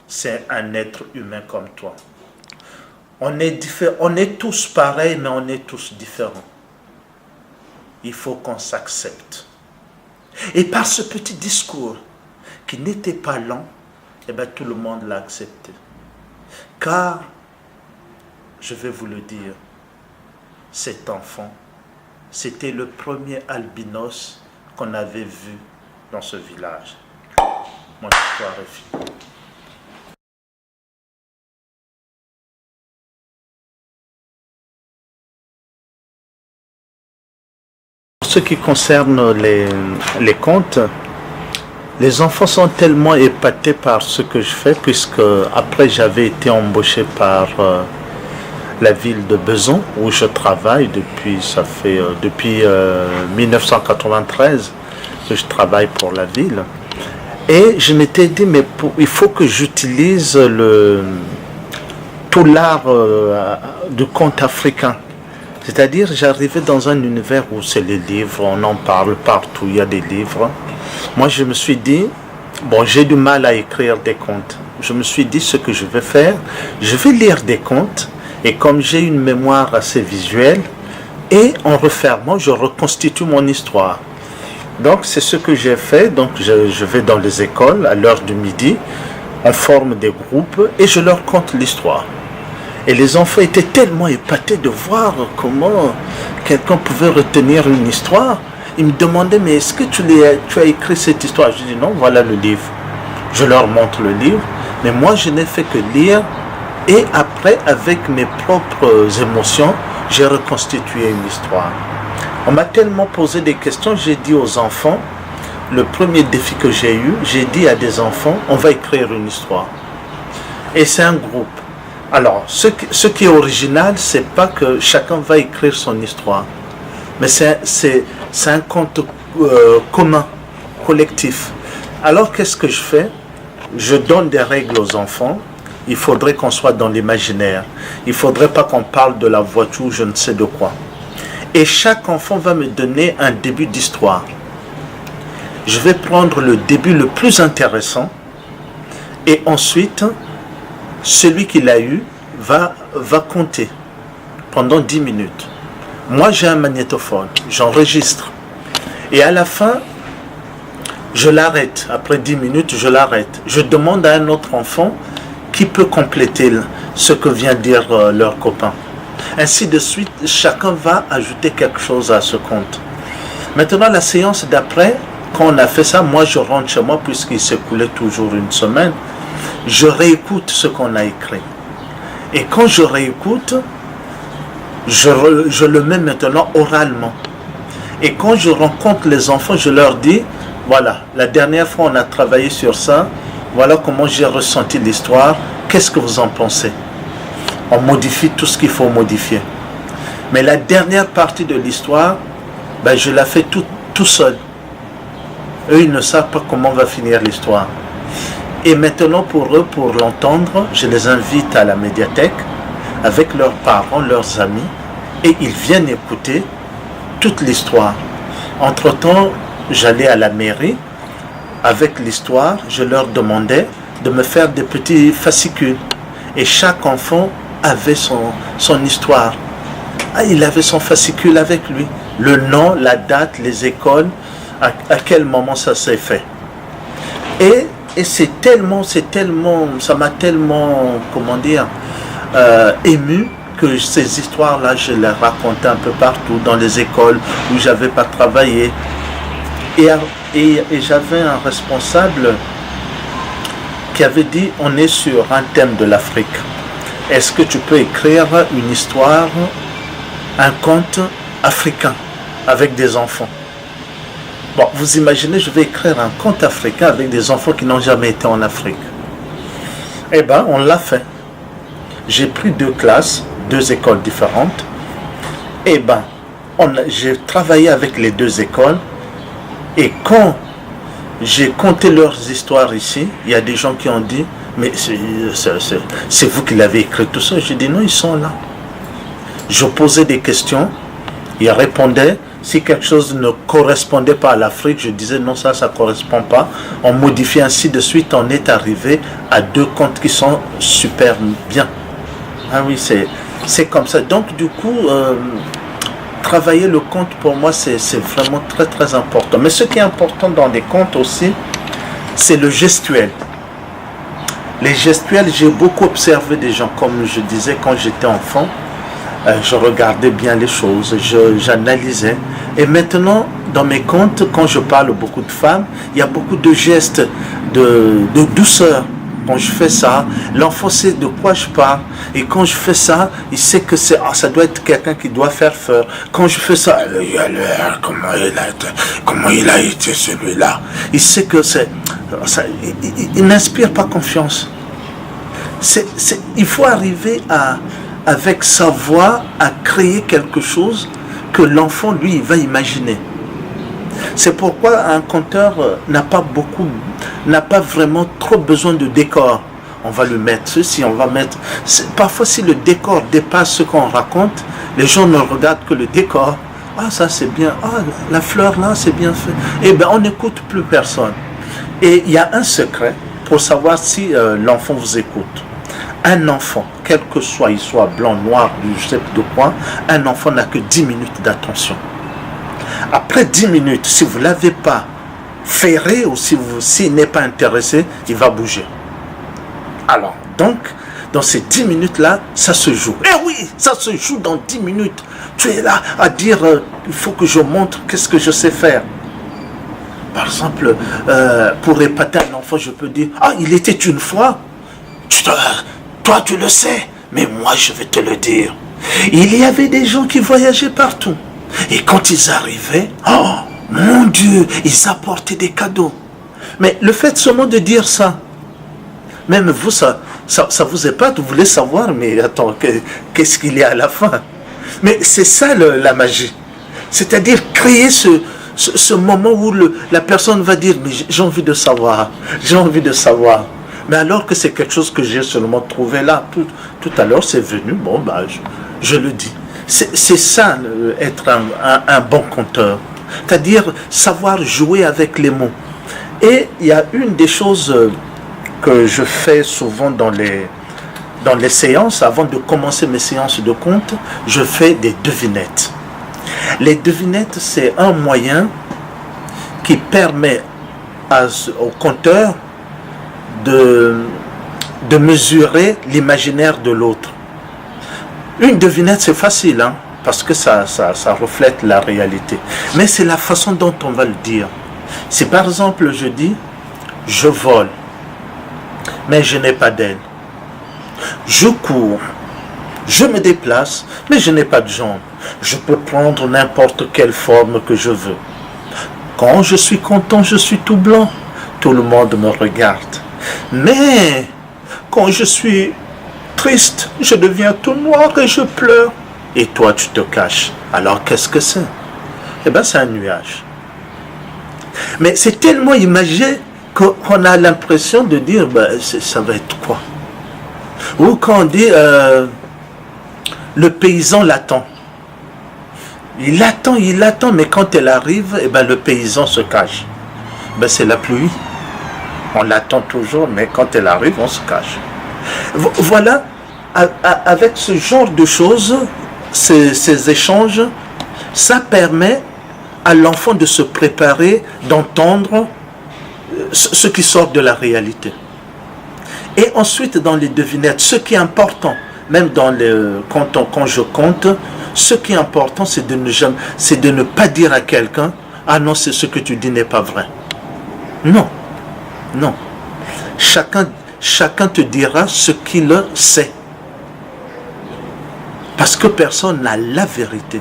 C'est un être humain comme toi. On est tous pareils, mais on est tous différents. Il faut qu'on s'accepte. Et par ce petit discours, qui n'était pas lent, eh bien, tout le monde l'a accepté. Car, je vais vous le dire, cet enfant, c'était le premier albinos qu'on avait vu dans ce village. Mon histoire est finie. Pour ce qui concerne les contes, les enfants sont tellement épatés par ce que je fais, puisque après j'avais été embauché par la ville de Besançon, où je travaille depuis 1993 que je travaille pour la ville. Et je m'étais dit, mais il faut que j'utilise tout l'art du conte africain. C'est-à-dire, j'arrivais dans un univers où c'est les livres, on en parle partout, il y a des livres. Moi, je me suis dit, bon, j'ai du mal à écrire des contes. Je me suis dit, ce que je vais faire, je vais lire des contes, et comme j'ai une mémoire assez visuelle, et en refermant, je reconstitue mon histoire. Donc, c'est ce que j'ai fait. Donc, je vais dans les écoles à l'heure du midi, on forme des groupes, et je leur conte l'histoire. Et les enfants étaient tellement épatés de voir comment quelqu'un pouvait retenir une histoire. Ils me demandaient, mais est-ce que tu as écrit cette histoire? Je dis non, voilà le livre. Je leur montre le livre, mais moi je n'ai fait que lire. Et après, avec mes propres émotions, j'ai reconstitué une histoire. On m'a tellement posé des questions, j'ai dit aux enfants, le premier défi que j'ai eu, j'ai dit à des enfants, on va écrire une histoire. Et c'est un groupe. Alors, ce qui est original, c'est pas que chacun va écrire son histoire, mais c'est un conte commun, collectif. Alors, qu'est-ce que je fais? Je donne des règles aux enfants. Il faudrait qu'on soit dans l'imaginaire. Il faudrait pas qu'on parle de la voiture ou je ne sais de quoi. Et chaque enfant va me donner un début d'histoire. Je vais prendre le début le plus intéressant et ensuite, celui qui l'a eu va compter pendant 10 minutes. Moi, j'ai un magnétophone, j'enregistre. Et à la fin, je l'arrête. Après 10 minutes, je l'arrête. Je demande à un autre enfant qui peut compléter ce que vient dire leur copain. Ainsi de suite, chacun va ajouter quelque chose à ce conte. Maintenant, la séance d'après, quand on a fait ça, moi je rentre chez moi puisqu'il s'écoulait toujours une semaine. Je réécoute ce qu'on a écrit. Et quand je réécoute, je le mets maintenant oralement. Et quand je rencontre les enfants, je leur dis, voilà, la dernière fois on a travaillé sur ça, voilà comment j'ai ressenti l'histoire, qu'est-ce que vous en pensez? On modifie tout ce qu'il faut modifier. Mais la dernière partie de l'histoire, ben, je la fais tout seul. Eux, ils ne savent pas comment va finir l'histoire. Et maintenant, pour eux, pour l'entendre, je les invite à la médiathèque avec leurs parents, leurs amis, et ils viennent écouter toute l'histoire. Entre-temps, j'allais à la mairie avec l'histoire, je leur demandais de me faire des petits fascicules. Et chaque enfant avait son histoire. Ah, il avait son fascicule avec lui. Le nom, la date, les écoles, à quel moment ça s'est fait. Et c'est tellement, ça m'a tellement, comment dire, ému que ces histoires-là, je les racontais un peu partout, dans les écoles où j'avais pas travaillé. Et j'avais un responsable qui avait dit, on est sur un thème de l'Afrique. Est-ce que tu peux écrire une histoire, un conte africain avec des enfants? Bon, vous imaginez, je vais écrire un conte africain avec des enfants qui n'ont jamais été en Afrique. Eh bien, on l'a fait. J'ai pris 2 classes, 2 écoles différentes. Eh bien, j'ai travaillé avec les 2 écoles. Et quand j'ai compté leurs histoires ici, il y a des gens qui ont dit, mais c'est vous qui l'avez écrit tout ça. J'ai dit non, ils sont là. Je posais des questions, ils répondaient, Si quelque chose ne correspondait pas à l'Afrique, je disais non, ça ne correspond pas. On modifie ainsi de suite. On est arrivé à 2 comptes qui sont super bien. Ah oui, c'est comme ça. Donc du coup, travailler le compte pour moi, c'est vraiment très très important. Mais ce qui est important dans les comptes aussi, c'est le gestuel. Les gestuels, j'ai beaucoup observé des gens, comme je disais quand j'étais enfant. Je regardais bien les choses, j'analysais. Et maintenant, dans mes contes, quand je parle beaucoup de femmes, il y a beaucoup de gestes de douceur. Quand je fais ça, l'enfant sait de quoi je parle. Et quand je fais ça, il sait que ça doit être quelqu'un qui doit faire peur. Quand je fais ça, comment il a été celui-là. Il sait que il n'inspire pas confiance. Il faut arriver avec sa voix, à créer quelque chose que l'enfant, lui, il va imaginer. C'est pourquoi un conteur n'a pas vraiment trop besoin de décor. On va lui mettre ceci, on va mettre... Parfois, si le décor dépasse ce qu'on raconte, les gens ne regardent que le décor. Ah, ça c'est bien. Ah, la fleur là, c'est bien fait. Eh bien, on n'écoute plus personne. Et il y a un secret pour savoir si l'enfant vous écoute. Un enfant, quel que soit, il soit blanc, noir, je sais de quoi, un enfant n'a que 10 minutes d'attention. Après 10 minutes, si vous ne l'avez pas ferré ou s'il n'est pas intéressé, il va bouger. Alors, donc, dans ces 10 minutes-là, ça se joue. Eh oui, ça se joue dans 10 minutes. Tu es là à dire, il faut que je montre qu'est-ce que je sais faire. Par exemple, pour épater un enfant, je peux dire, ah, il était une fois, toi tu le sais, mais moi je vais te le dire. Il y avait des gens qui voyageaient partout. Et quand ils arrivaient, oh mon Dieu, ils apportaient des cadeaux. Mais le fait seulement de dire ça, même vous, ça vous épate, vous voulez savoir, mais attends, qu'est-ce qu'il y a à la fin? Mais c'est ça la magie. C'est-à-dire créer ce moment où la personne va dire, mais j'ai envie de savoir, j'ai envie de savoir. Mais alors que c'est quelque chose que j'ai seulement trouvé là, tout à l'heure c'est venu, bon, bah, je le dis. C'est ça, être un bon conteur. C'est-à-dire savoir jouer avec les mots. Et il y a une des choses que je fais souvent dans les séances, avant de commencer mes séances de conte, je fais des devinettes. Les devinettes, c'est un moyen qui permet au conteur de mesurer l'imaginaire de l'autre. Une devinette, c'est facile, hein, parce que ça reflète la réalité. Mais c'est la façon dont on va le dire. Si par exemple je dis, je vole, mais je n'ai pas d'aile. Je cours, je me déplace, mais je n'ai pas de jambes. Je peux prendre n'importe quelle forme que je veux. Quand je suis content, je suis tout blanc. Tout le monde me regarde. Mais quand je suis triste, je deviens tout noir et je pleure. Et toi, tu te caches. Alors, qu'est-ce que c'est? Eh bien, c'est un nuage. Mais c'est tellement imagé qu'on a l'impression de dire, ben, ça va être quoi? Ou quand on dit, le paysan l'attend. Il attend, mais quand elle arrive, eh ben, le paysan se cache. Ben, c'est la pluie. On l'attend toujours, mais quand elle arrive, on se cache. Voilà, avec ce genre de choses, ces échanges, ça permet à l'enfant de se préparer, d'entendre ce qui sort de la réalité. Et ensuite, dans les devinettes, ce qui est important, même quand je compte, ce qui est important, c'est de ne pas dire à quelqu'un, ah non, ce que tu dis n'est pas vrai. Non. Non. Chacun te dira ce qu'il sait. Parce que personne n'a la vérité.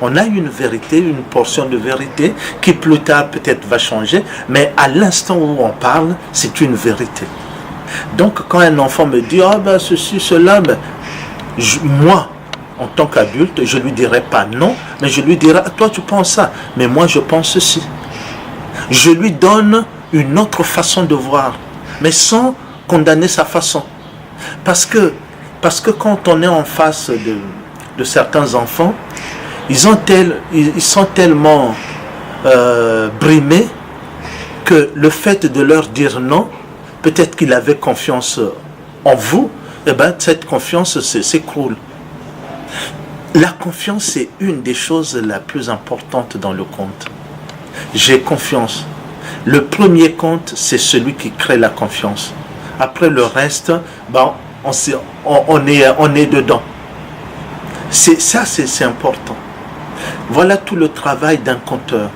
On a une vérité, une portion de vérité qui plus tard peut-être va changer, mais à l'instant où on parle, c'est une vérité. Donc quand un enfant me dit, ah ben ceci, cela, ben, moi, en tant qu'adulte, je ne lui dirai pas non, mais je lui dirai, toi tu penses ça, mais moi je pense ceci. Je lui donne une autre façon de voir, mais sans condamner sa façon. Parce que quand on est en face de certains enfants, ils sont tellement brimés que le fait de leur dire non, peut-être qu'il avait confiance en vous, et bien cette confiance s'écroule. La confiance, c'est une des choses la plus importantes dans le conte. J'ai confiance. Le premier conte, c'est celui qui crée la confiance. Après le reste, ben, on est dedans. C'est important. Voilà tout le travail d'un conteur.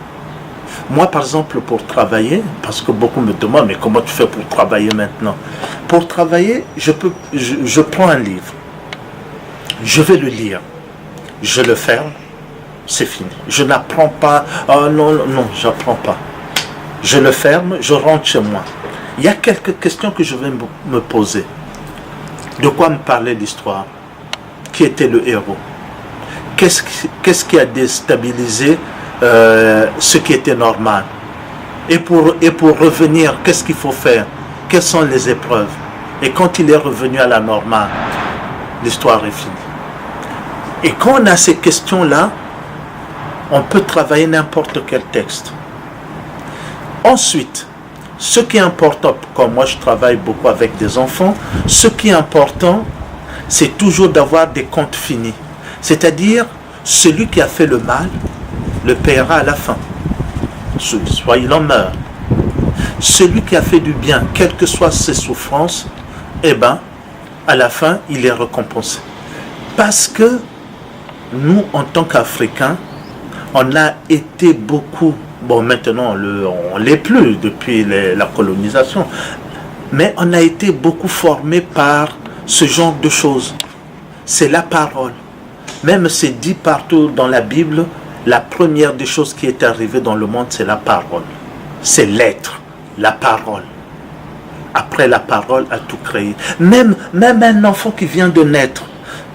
Moi, par exemple, pour travailler, parce que beaucoup me demandent, mais comment tu fais pour travailler maintenant? Pour travailler, je prends un livre, je vais le lire, je le ferme, c'est fini. Je n'apprends pas, oh non, j'apprends pas. Je le ferme, je rentre chez moi. Il y a quelques questions que je vais me poser. De quoi me parlait l'histoire? Qui était le héros? Qu'est-ce qui a déstabilisé ce qui était normal? Et pour revenir, qu'est-ce qu'il faut faire? Quelles sont les épreuves? Et quand il est revenu à la normale, l'histoire est finie. Et quand on a ces questions-là, on peut travailler n'importe quel texte. Ensuite, ce qui est important, comme moi je travaille beaucoup avec des enfants, ce qui est important, c'est toujours d'avoir des comptes finis. C'est-à-dire, celui qui a fait le mal, le paiera à la fin. Soit il en meurt. Celui qui a fait du bien, quelles que soient ses souffrances, eh bien, à la fin, il est récompensé. Parce que nous, en tant qu'Africains, on a été beaucoup, bon maintenant on ne l'est plus depuis la colonisation, mais on a été beaucoup formés par ce genre de choses. C'est la parole. Même c'est dit partout dans la Bible, la première des choses qui est arrivée dans le monde, c'est la parole. C'est l'être, la parole. Après la parole a tout créé. Même un enfant qui vient de naître,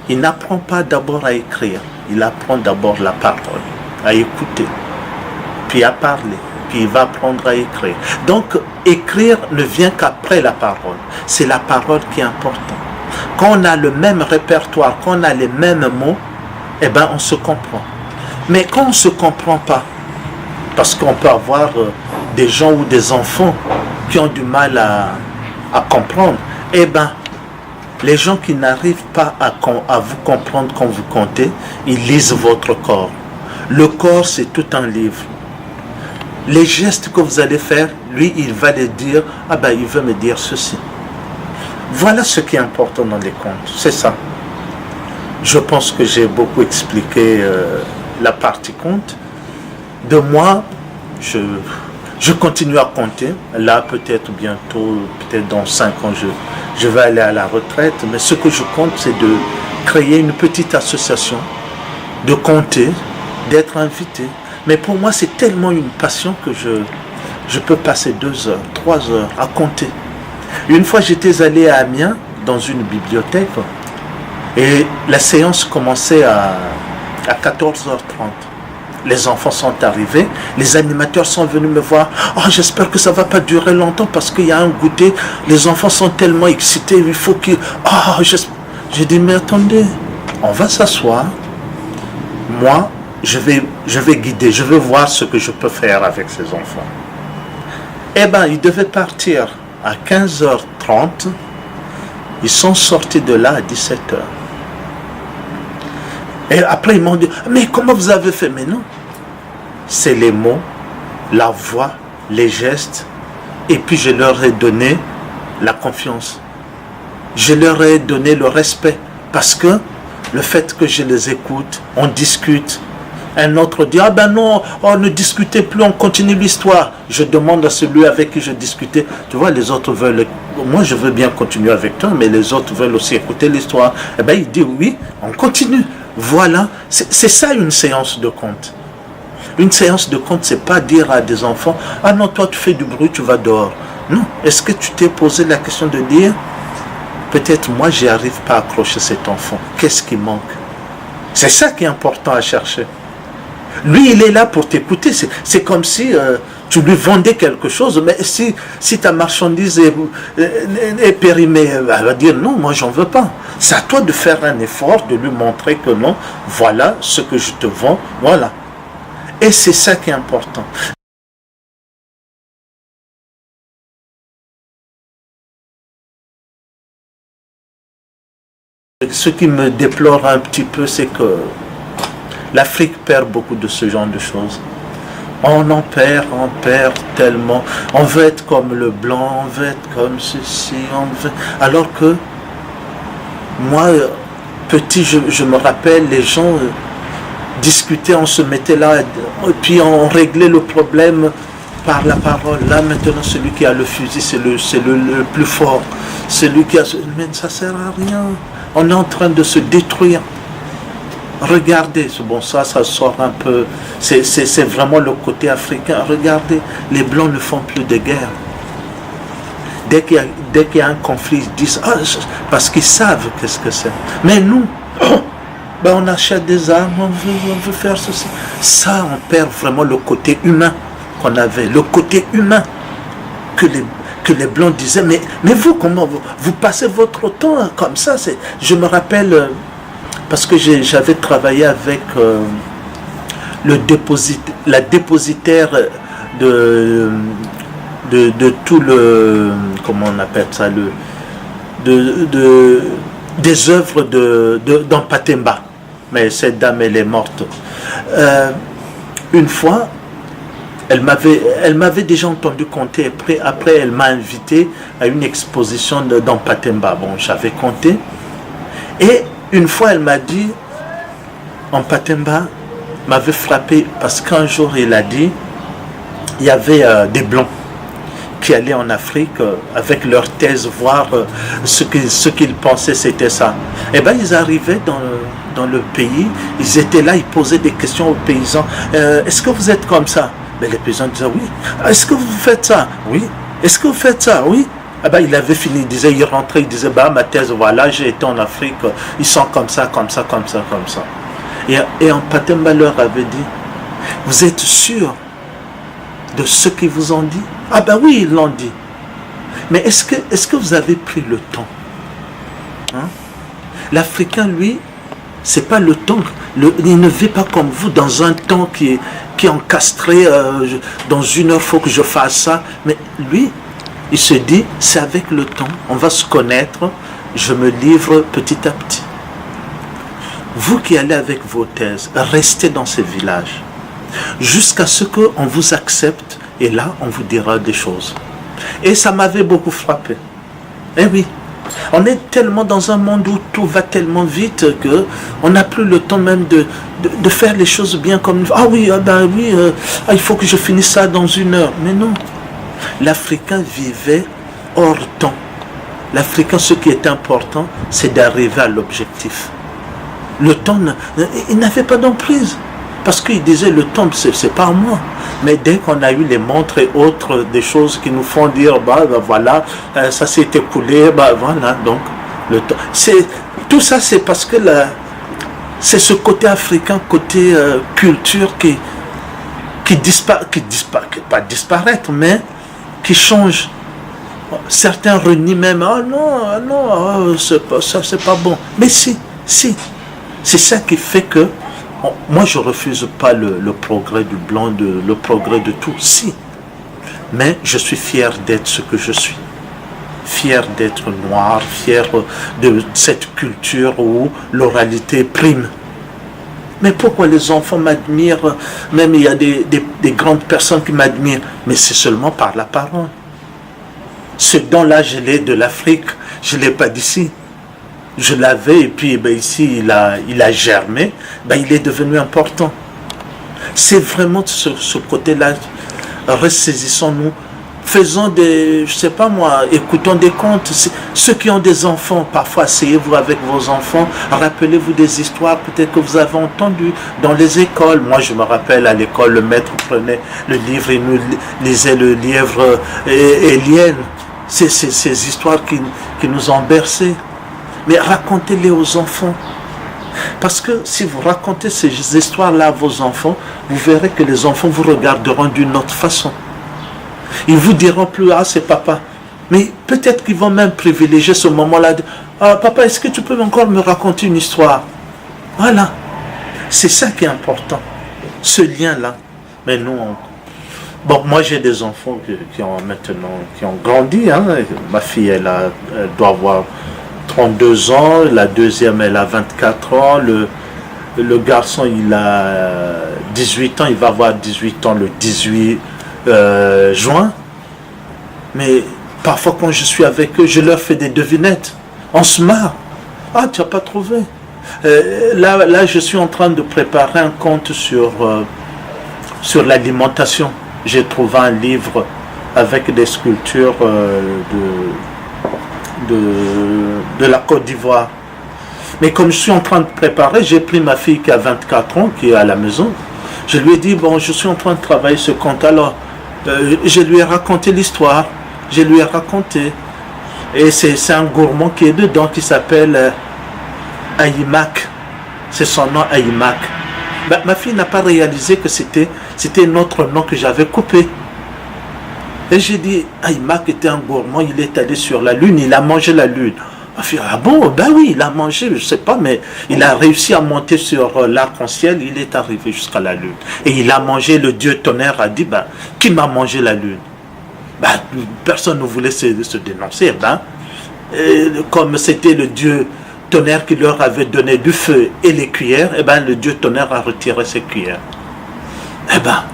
il n'apprend pas d'abord à écrire. Il apprend d'abord la parole, à écouter, puis à parler, puis il va apprendre à écrire. Donc, écrire ne vient qu'après la parole. C'est la parole qui est importante. Quand on a le même répertoire, quand on a les mêmes mots, eh bien, on se comprend. Mais quand on ne se comprend pas, parce qu'on peut avoir des gens ou des enfants qui ont du mal à comprendre, eh bien, les gens qui n'arrivent pas à vous comprendre quand vous comptez, ils lisent votre corps. Le corps, c'est tout un livre. Les gestes que vous allez faire, lui, il va les dire, ah ben, il veut me dire ceci. Voilà ce qui est important dans les contes, c'est ça. Je pense que j'ai beaucoup expliqué la partie conte. De moi, je continue à compter. Là, peut-être bientôt, peut-être dans 5 ans, je vais aller à la retraite. Mais ce que je compte, c'est de créer une petite association, de compter, d'être invité. Mais pour moi, c'est tellement une passion que je peux passer 2 heures, 3 heures à compter. Une fois, j'étais allé à Amiens, dans une bibliothèque, et la séance commençait à 14h30. Les enfants sont arrivés, les animateurs sont venus me voir. Oh, j'espère que ça ne va pas durer longtemps parce qu'il y a un goûter. Les enfants sont tellement excités, il faut qu'ils... Oh, j'ai dit, mais attendez, on va s'asseoir. Moi, je vais guider, je vais voir ce que je peux faire avec ces enfants. Eh bien, ils devaient partir à 15h30. Ils sont sortis de là à 17h. Et après, ils m'ont dit, mais comment vous avez fait? Mais non, c'est les mots, la voix, les gestes. Et puis, je leur ai donné la confiance. Je leur ai donné le respect. Parce que le fait que je les écoute, on discute. Un autre dit, ah ben non, on ne discutait plus, on continue l'histoire. Je demande à celui avec qui je discutais, tu vois, les autres veulent, moi je veux bien continuer avec toi, mais les autres veulent aussi écouter l'histoire. Eh bien, il dit, oui, on continue. Voilà, c'est ça une séance de conte. Une séance de conte, c'est pas dire à des enfants, ah non, toi tu fais du bruit, tu vas dehors. Non, est-ce que tu t'es posé la question de dire, peut-être moi j'y arrive pas à accrocher cet enfant, qu'est-ce qui manque? C'est ça qui est important à chercher. Lui, il est là pour t'écouter. C'est comme si tu lui vendais quelque chose, mais si ta marchandise est périmée, elle va dire non, moi j'en veux pas. C'est à toi de faire un effort, de lui montrer que non, voilà ce que je te vends, voilà. Et c'est ça qui est important. Ce qui me déplore un petit peu, c'est que l'Afrique perd beaucoup de ce genre de choses. On perd tellement. On veut être comme le blanc, on veut être comme ceci, alors que moi, petit, je me rappelle, les gens discutaient, on se mettait là, et puis on réglait le problème par la parole. Là, maintenant, celui qui a le fusil, c'est le plus fort. Celui qui a... Mais ça ne sert à rien. On est en train de se détruire. Regardez, bon, ça sort un peu, c'est vraiment le côté africain. Regardez, les Blancs ne font plus de guerre. Dès qu'il y a un conflit, ils disent, parce qu'ils savent qu'est-ce que c'est. Mais nous, on achète des armes, on veut faire ceci. Ça, on perd vraiment le côté humain qu'on avait, le côté humain que les Blancs disaient, mais vous, comment vous passez votre temps comme ça? Je me rappelle... Parce que j'avais travaillé avec la dépositaire de tout le... Comment on appelle ça, des œuvres dans Patemba. Mais cette dame, elle est morte. Une fois, elle m'avait déjà entendu compter. Après, elle m'a invité à une exposition dans Patemba. Bon, j'avais compté. Et une fois, elle m'a dit, en Patemba, m'avait frappé parce qu'un jour, il a dit, il y avait des Blancs qui allaient en Afrique avec leur thèse voir ce qu'ils pensaient, c'était ça. Et bien, ils arrivaient dans le pays, ils étaient là, ils posaient des questions aux paysans. Est-ce que vous êtes comme ça? Ben, les paysans disaient oui. Est-ce que vous faites ça? Oui. Est-ce que vous faites ça? Oui. Ah ben, il avait fini, il rentrait, il disait, ma thèse, voilà, j'ai été en Afrique, ils sont comme ça, comme ça, comme ça, comme ça. Et en Patemba leur avait dit, vous êtes sûr de ce qu'ils vous ont dit? Ah ben oui, ils l'ont dit. Mais est-ce que vous avez pris le temps? L'Africain, lui, c'est pas le temps, il ne vit pas comme vous dans un temps qui est encastré, dans une heure, il faut que je fasse ça. Mais lui, il se dit, c'est avec le temps, on va se connaître, je me livre petit à petit. Vous qui allez avec vos thèses, restez dans ces villages, jusqu'à ce qu'on vous accepte, et là, on vous dira des choses. Et ça m'avait beaucoup frappé. Eh oui, on est tellement dans un monde où tout va tellement vite qu'on n'a plus le temps même de faire les choses bien comme... il faut que je finisse ça dans une heure. Mais non. L'Africain vivait hors temps. L'Africain, ce qui est important, c'est d'arriver à l'objectif. Le temps, il n'avait pas d'emprise. Parce qu'il disait, le temps, c'est pas moi. Mais dès qu'on a eu les montres et autres, des choses qui nous font dire, voilà, ça s'est écoulé, voilà, donc, le temps. Tout ça, c'est parce que c'est ce côté africain, côté culture qui pas disparaître, mais qui change. Certains renient même, c'est pas bon. Mais si, c'est ça qui fait que moi je refuse pas le progrès du blanc, le progrès de tout, si. Mais je suis fier d'être ce que je suis. Fier d'être noir, fier de cette culture où l'oralité prime. Mais pourquoi les enfants m'admirent? Même il y a des grandes personnes qui m'admirent. Mais c'est seulement par la parole. Ce don-là, je l'ai de l'Afrique. Je ne l'ai pas d'ici. Je l'avais et puis ici, il a germé. Il est devenu important. C'est vraiment ce côté-là. Ressaisissons-nous. Faisons écoutons des contes. Ceux qui ont des enfants, parfois asseyez-vous avec vos enfants, rappelez-vous des histoires peut-être que vous avez entendues dans les écoles. Moi, je me rappelle à l'école, le maître prenait le livre et nous lisait le livre Élienne. Ces histoires qui nous ont bercés. Mais racontez-les aux enfants. Parce que si vous racontez ces histoires-là à vos enfants, vous verrez que les enfants vous regarderont d'une autre façon. Ils vous diront plus, c'est papa. Mais peut-être qu'ils vont même privilégier ce moment-là. Ah, papa, est-ce que tu peux encore me raconter une histoire? Voilà. C'est ça qui est important. Ce lien-là. Mais nous, bon, moi j'ai des enfants qui ont maintenant, qui ont grandi. Hein. Ma fille, elle doit avoir 32 ans. La deuxième, elle a 24 ans. Le garçon, il a 18 ans. Il va avoir 18 ans le 18 juin. Mais parfois, quand je suis avec eux, je leur fais des devinettes. On se marre. Ah, tu n'as pas trouvé. Là, je suis en train de préparer un conte sur l'alimentation. J'ai trouvé un livre avec des sculptures de la Côte d'Ivoire. Mais comme je suis en train de préparer, j'ai pris ma fille qui a 24 ans, qui est à la maison. Je lui ai dit, bon, je suis en train de travailler ce conte. Alors, je lui ai raconté l'histoire. Je lui ai raconté. Et c'est un gourmand qui est dedans, qui s'appelle Aïmak. C'est son nom, Aïmak. Ben, ma fille n'a pas réalisé que c'était notre nom que j'avais coupé. Et j'ai dit, Aïmak était un gourmand, il est allé sur la lune, il a mangé la lune. Ma fille, ah bon, ben oui, il a mangé, je ne sais pas, mais il a réussi à monter sur l'arc-en-ciel, il est arrivé jusqu'à la lune. Et il a mangé, le dieu tonnerre a dit, ben, qui m'a mangé la lune? Ben, personne ne voulait se dénoncer. Ben, comme c'était le dieu tonnerre qui leur avait donné du feu et les cuillères, et ben, le dieu tonnerre a retiré ses cuillères. Eh ben,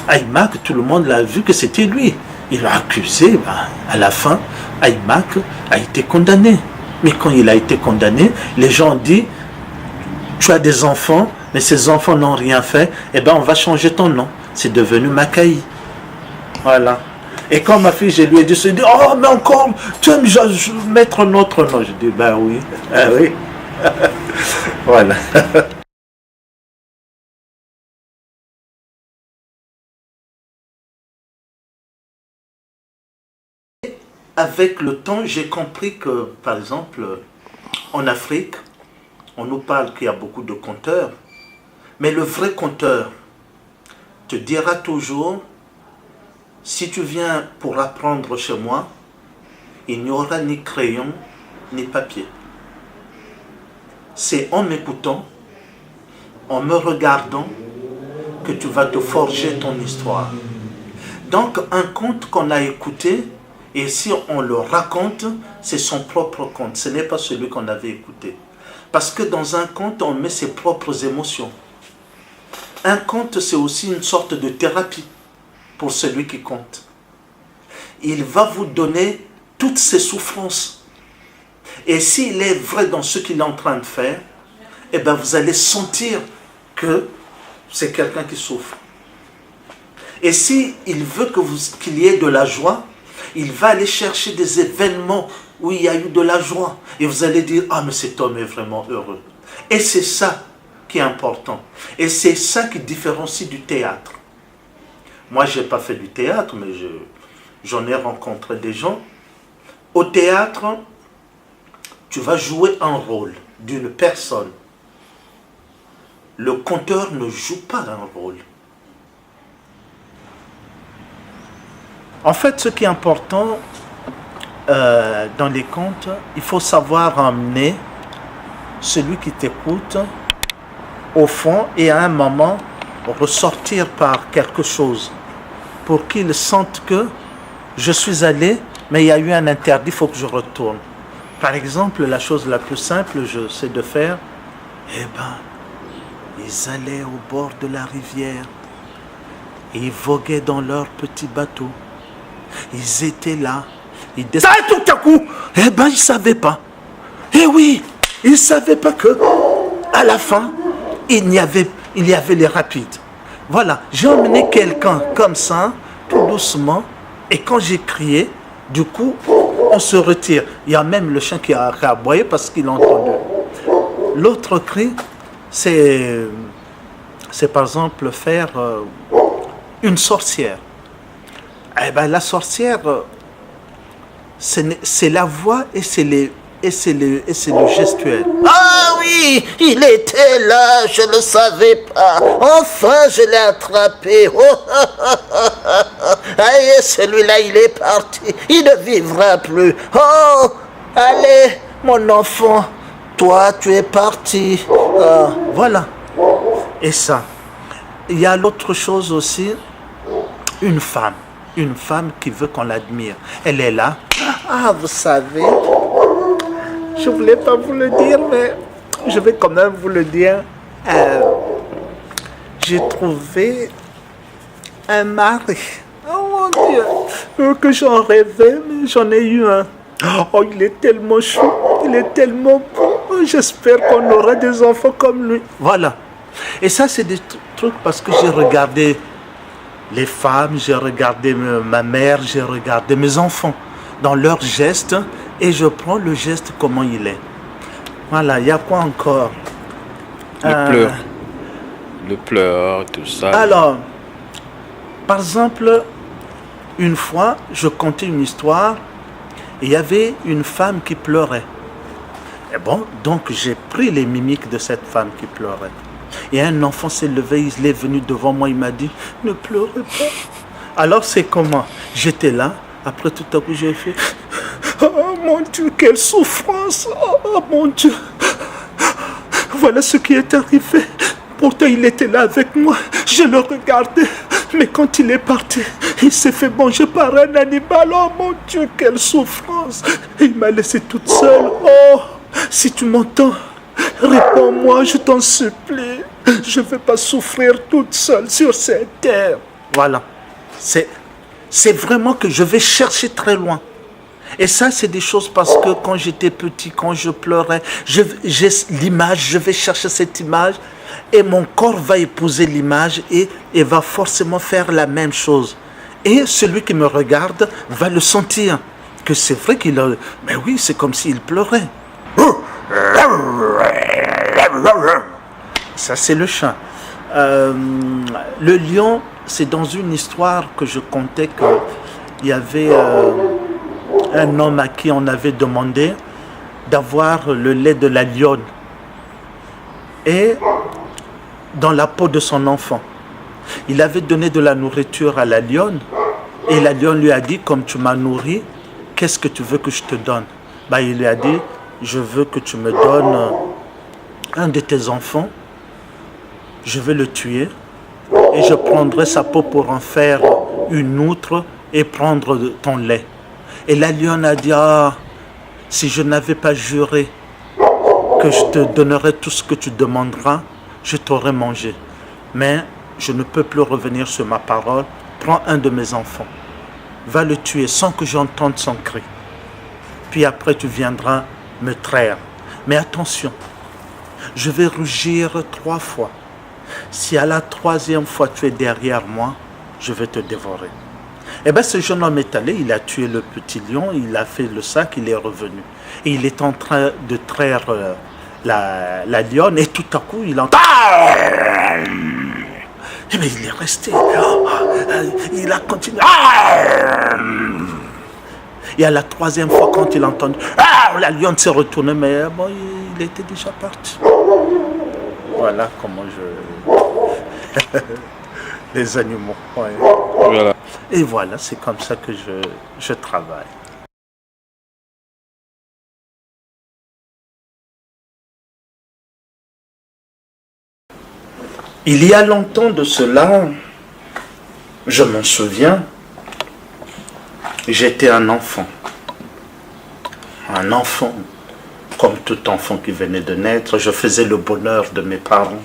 Aïmak, tout le monde l'a vu que c'était lui. Il l'a accusé, ben, à la fin, Aïmak a été condamné. Mais quand il a été condamné, les gens ont dit, tu as des enfants, mais ces enfants n'ont rien fait, eh ben on va changer ton nom. C'est devenu Makaï. Voilà. Et quand ma fille, je lui ai dit, oh, mais encore, tu aimes mettre notre nom. Je dis, ben oui. Ah oui. Voilà. Avec le temps, j'ai compris que, par exemple, en Afrique, on nous parle qu'il y a beaucoup de conteurs, mais le vrai conteur te dira toujours, si tu viens pour apprendre chez moi, il n'y aura ni crayon, ni papier. C'est en m'écoutant, en me regardant, que tu vas te forger ton histoire. Donc, un conte qu'on a écouté, et si on le raconte, c'est son propre conte. Ce n'est pas celui qu'on avait écouté. Parce que dans un conte, on met ses propres émotions. Un conte, c'est aussi une sorte de thérapie pour celui qui conte. Il va vous donner toutes ses souffrances. Et s'il est vrai dans ce qu'il est en train de faire, eh bien vous allez sentir que c'est quelqu'un qui souffre. Et s'il veut qu'il y ait de la joie, il va aller chercher des événements où il y a eu de la joie. Et vous allez dire, ah mais cet homme est vraiment heureux. Et c'est ça qui est important. Et c'est ça qui différencie du théâtre. Moi, je n'ai pas fait du théâtre, mais j'en ai rencontré des gens. Au théâtre, tu vas jouer un rôle d'une personne. Le conteur ne joue pas un rôle. En fait, ce qui est important dans les contes, il faut savoir emmener celui qui t'écoute au fond et à un moment ressortir par quelque chose pour qu'il sente que je suis allé, mais il y a eu un interdit, il faut que je retourne. Par exemple, la chose la plus simple, je sais de faire, eh ben, ils allaient au bord de la rivière et ils voguaient dans leur petit bateau. Ils étaient là, ils descendaient tout à coup. Eh ben, ils ne savaient pas. Eh oui, ils ne savaient pas que, à la fin, il y avait les rapides. Voilà, j'ai emmené quelqu'un comme ça, tout doucement, et quand j'ai crié, du coup, on se retire. Il y a même le chien qui a aboyé parce qu'il a entendu. L'autre cri, c'est par exemple faire une sorcière. Eh ben, la sorcière, c'est la voix et c'est le gestuel. Ah oui, il était là, je ne le savais pas. Enfin, je l'ai attrapé. Oh, allez, celui-là, il est parti. Il ne vivra plus. Oh, allez, mon enfant, toi, tu es parti. Voilà. Et ça. Il y a l'autre chose aussi, une femme qui veut qu'on l'admire. Elle est là. Ah, vous savez, je ne voulais pas vous le dire, mais je vais quand même vous le dire. J'ai trouvé un mari. Oh mon Dieu, que j'en rêvais, mais j'en ai eu un. Oh, il est tellement chou, il est tellement beau. Oh, j'espère qu'on aura des enfants comme lui. Voilà. Et ça, c'est des trucs parce que j'ai regardé les femmes, j'ai regardé ma mère, j'ai regardé mes enfants dans leurs gestes et je prends le geste comment il est. Voilà, il y a quoi encore? Le pleur, tout ça. Alors, par exemple, une fois, je contais une histoire et il y avait une femme qui pleurait. Et bon, donc j'ai pris les mimiques de cette femme qui pleurait. Et un enfant s'est levé, il est venu devant moi, il m'a dit, ne pleurez pas. Alors c'est comment? J'étais là, après tout à coup j'ai fait, oh mon Dieu, quelle souffrance, oh mon Dieu. Voilà ce qui est arrivé. Pourtant il était là avec moi, je le regardais. Mais quand il est parti, il s'est fait manger par un animal. Oh mon Dieu, quelle souffrance. Il m'a laissé toute seule. Oh, si tu m'entends, réponds-moi, je t'en supplie. Je ne vais pas souffrir toute seule sur cette terre. Voilà. C'est vraiment que je vais chercher très loin. Et ça, c'est des choses parce que quand j'étais petit, quand je pleurais, j'ai l'image, je vais chercher cette image et mon corps va épouser l'image et va forcément faire la même chose. Et celui qui me regarde va le sentir, que c'est vrai qu'il a... Mais oui, c'est comme s'il pleurait. Ça, c'est le chat. Le lion, c'est dans une histoire que je contais qu'il y avait un homme à qui on avait demandé d'avoir le lait de la lionne et dans la peau de son enfant. Il avait donné de la nourriture à la lionne et la lionne lui a dit, comme tu m'as nourri, qu'est-ce que tu veux que je te donne? Il lui a dit, je veux que tu me donnes un de tes enfants, je vais le tuer et je prendrai sa peau pour en faire une outre et prendre ton lait. Et la lionne a dit, ah, si je n'avais pas juré que je te donnerais tout ce que tu demanderas, je t'aurais mangé. Mais je ne peux plus revenir sur ma parole. Prends un de mes enfants, va le tuer sans que j'entende son cri. Puis après tu viendras me traire. Mais attention, je vais rugir 3 fois. Si à la 3e fois tu es derrière moi, je vais te dévorer. Eh bien, ce jeune homme est allé, il a tué le petit lion, il a fait le sac, il est revenu. Et il est en train de traire la lionne et tout à coup, il entend... Eh bien, il est resté. Il a continué. Et à la 3e fois, quand il a entendu... la lionne s'est retournée, mais bon, il était déjà parti. Voilà comment je... Les animaux. Ouais. Voilà. Et voilà, c'est comme ça que je travaille. Il y a longtemps de cela, je m'en souviens, j'étais un enfant. Un enfant, comme tout enfant qui venait de naître, je faisais le bonheur de mes parents.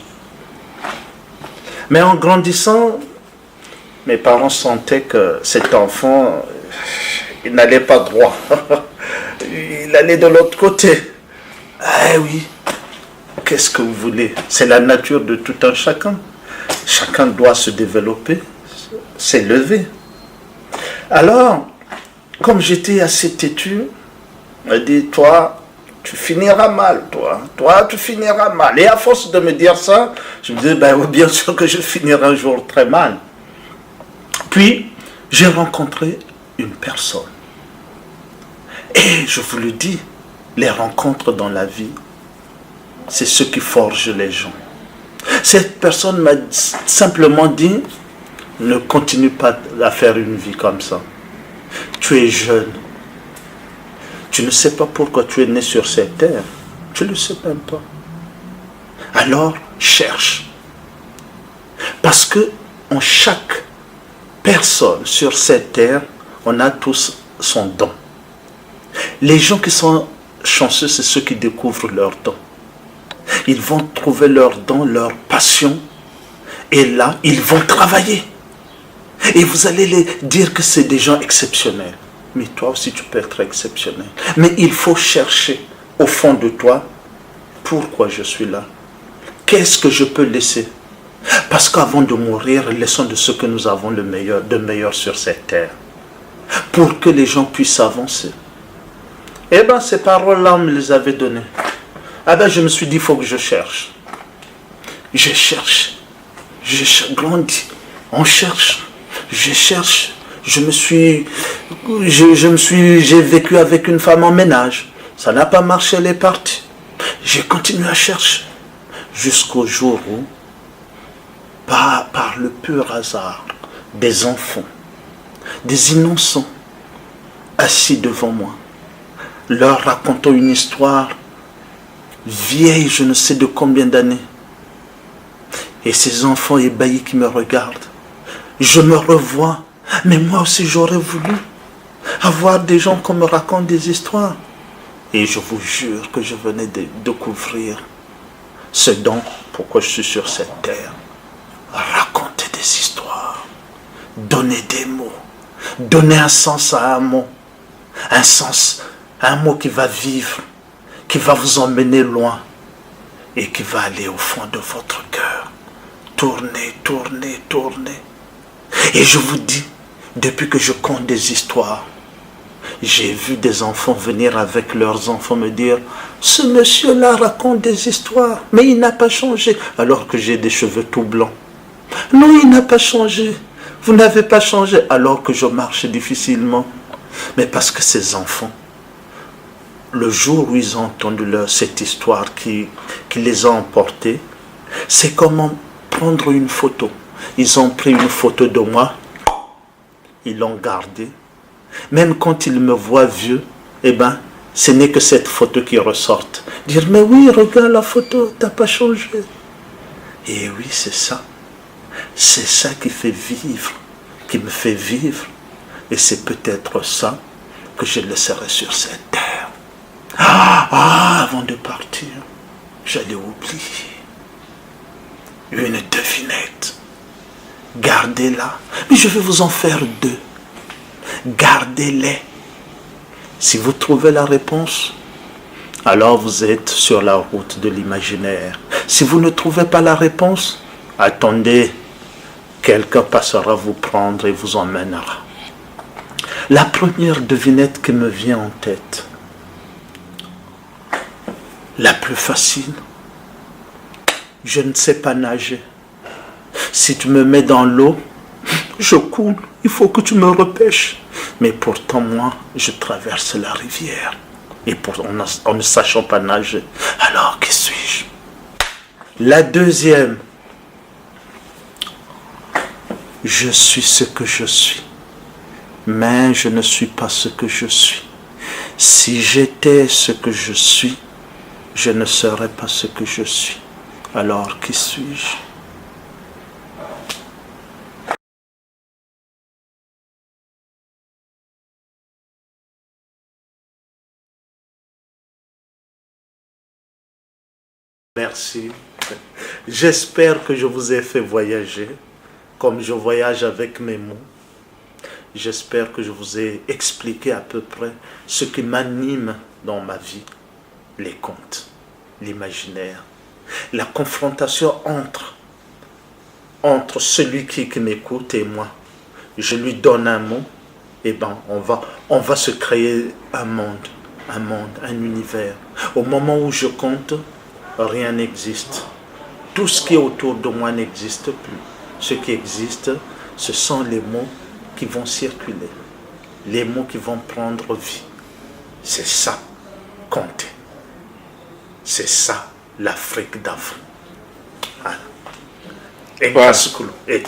Mais en grandissant, mes parents sentaient que cet enfant, il n'allait pas droit. Il allait de l'autre côté. Ah oui, qu'est-ce que vous voulez? C'est la nature de tout un chacun. Chacun doit se développer, s'élever. Alors, comme j'étais assez têtu, on m'a dit, toi, tu finiras mal, toi. Toi, tu finiras mal. Et à force de me dire ça, je me disais, bien sûr que je finirai un jour très mal. Puis, j'ai rencontré une personne. Et je vous le dis, les rencontres dans la vie, c'est ce qui forge les gens. Cette personne m'a simplement dit, ne continue pas à faire une vie comme ça. Tu es jeune. Tu ne sais pas pourquoi tu es né sur cette terre. Tu ne le sais même pas. Alors, cherche. Parce que en chaque personne sur cette terre, on a tous son don. Les gens qui sont chanceux, c'est ceux qui découvrent leur don. Ils vont trouver leur don, leur passion, et là, ils vont travailler. Et vous allez les dire que c'est des gens exceptionnels. Mais toi aussi, tu peux être exceptionnel. Mais il faut chercher au fond de toi, pourquoi je suis là? Qu'est-ce que je peux laisser? Parce qu'avant de mourir, laissons de ce que nous avons de meilleur sur cette terre. Pour que les gens puissent avancer. Eh bien, ces paroles-là, on me les avait données. Ah ben, je me suis dit, il faut que je cherche. Je cherche. On cherche. Je cherche. J'ai vécu avec une femme en ménage. Ça n'a pas marché, elle est partie. J'ai continué à chercher. Jusqu'au jour où, par le pur hasard, des enfants, des innocents, assis devant moi, leur racontant une histoire vieille, je ne sais de combien d'années. Et ces enfants ébahis qui me regardent, je me revois, mais moi aussi j'aurais voulu avoir des gens qui me racontent des histoires. Et je vous jure que je venais de découvrir ce don, pourquoi je suis sur cette terre. Raconter des histoires, donner des mots, donner un sens à un mot, un mot qui va vivre, qui va vous emmener loin et qui va aller au fond de votre cœur. Tournez. Et je vous dis, depuis que je conte des histoires, j'ai vu des enfants venir avec leurs enfants me dire « Ce monsieur-là raconte des histoires, mais il n'a pas changé. » Alors que j'ai des cheveux tout blancs. « Non, il n'a pas changé. Vous n'avez pas changé. » Alors que je marche difficilement. Mais parce que ces enfants, le jour où ils ont entendu cette histoire qui les a emportés, c'est comme prendre une photo. Ils ont pris une photo de moi, ils l'ont gardée. Même quand ils me voient vieux, eh ben, ce n'est que cette photo qui ressort. Dire, mais oui, regarde la photo, t'as pas changé. Et oui, c'est ça. C'est ça qui fait vivre, qui me fait vivre. Et c'est peut-être ça que je laisserai sur cette terre. Avant de partir, j'allais oublier. Une devinette. Gardez-la. Mais je vais vous en faire deux. Gardez-les. Si vous trouvez la réponse, alors vous êtes sur la route de l'imaginaire. Si vous ne trouvez pas la réponse, attendez. Quelqu'un passera vous prendre et vous emmènera. La première devinette qui me vient en tête, la plus facile, je ne sais pas nager. Si tu me mets dans l'eau, je coule, il faut que tu me repêches. Mais pourtant, moi, je traverse la rivière. Et en ne sachant pas nager, alors qui suis-je? La deuxième, je suis ce que je suis, mais je ne suis pas ce que je suis. Si j'étais ce que je suis, je ne serais pas ce que je suis. Alors qui suis-je? Merci. J'espère que je vous ai fait voyager comme je voyage avec mes mots. J'espère que je vous ai expliqué à peu près ce qui m'anime dans ma vie. Les contes, l'imaginaire, la confrontation entre celui qui m'écoute et moi. Je lui donne un mot, et ben on va se créer un monde, un univers. Au moment où je compte, rien n'existe. Tout ce qui est autour de moi n'existe plus. Ce qui existe, ce sont les mots qui vont circuler, les mots qui vont prendre vie. C'est ça, compter. C'est ça, l'Afrique d'Afrique. Voilà. Et Voilà. Kasukulu. Et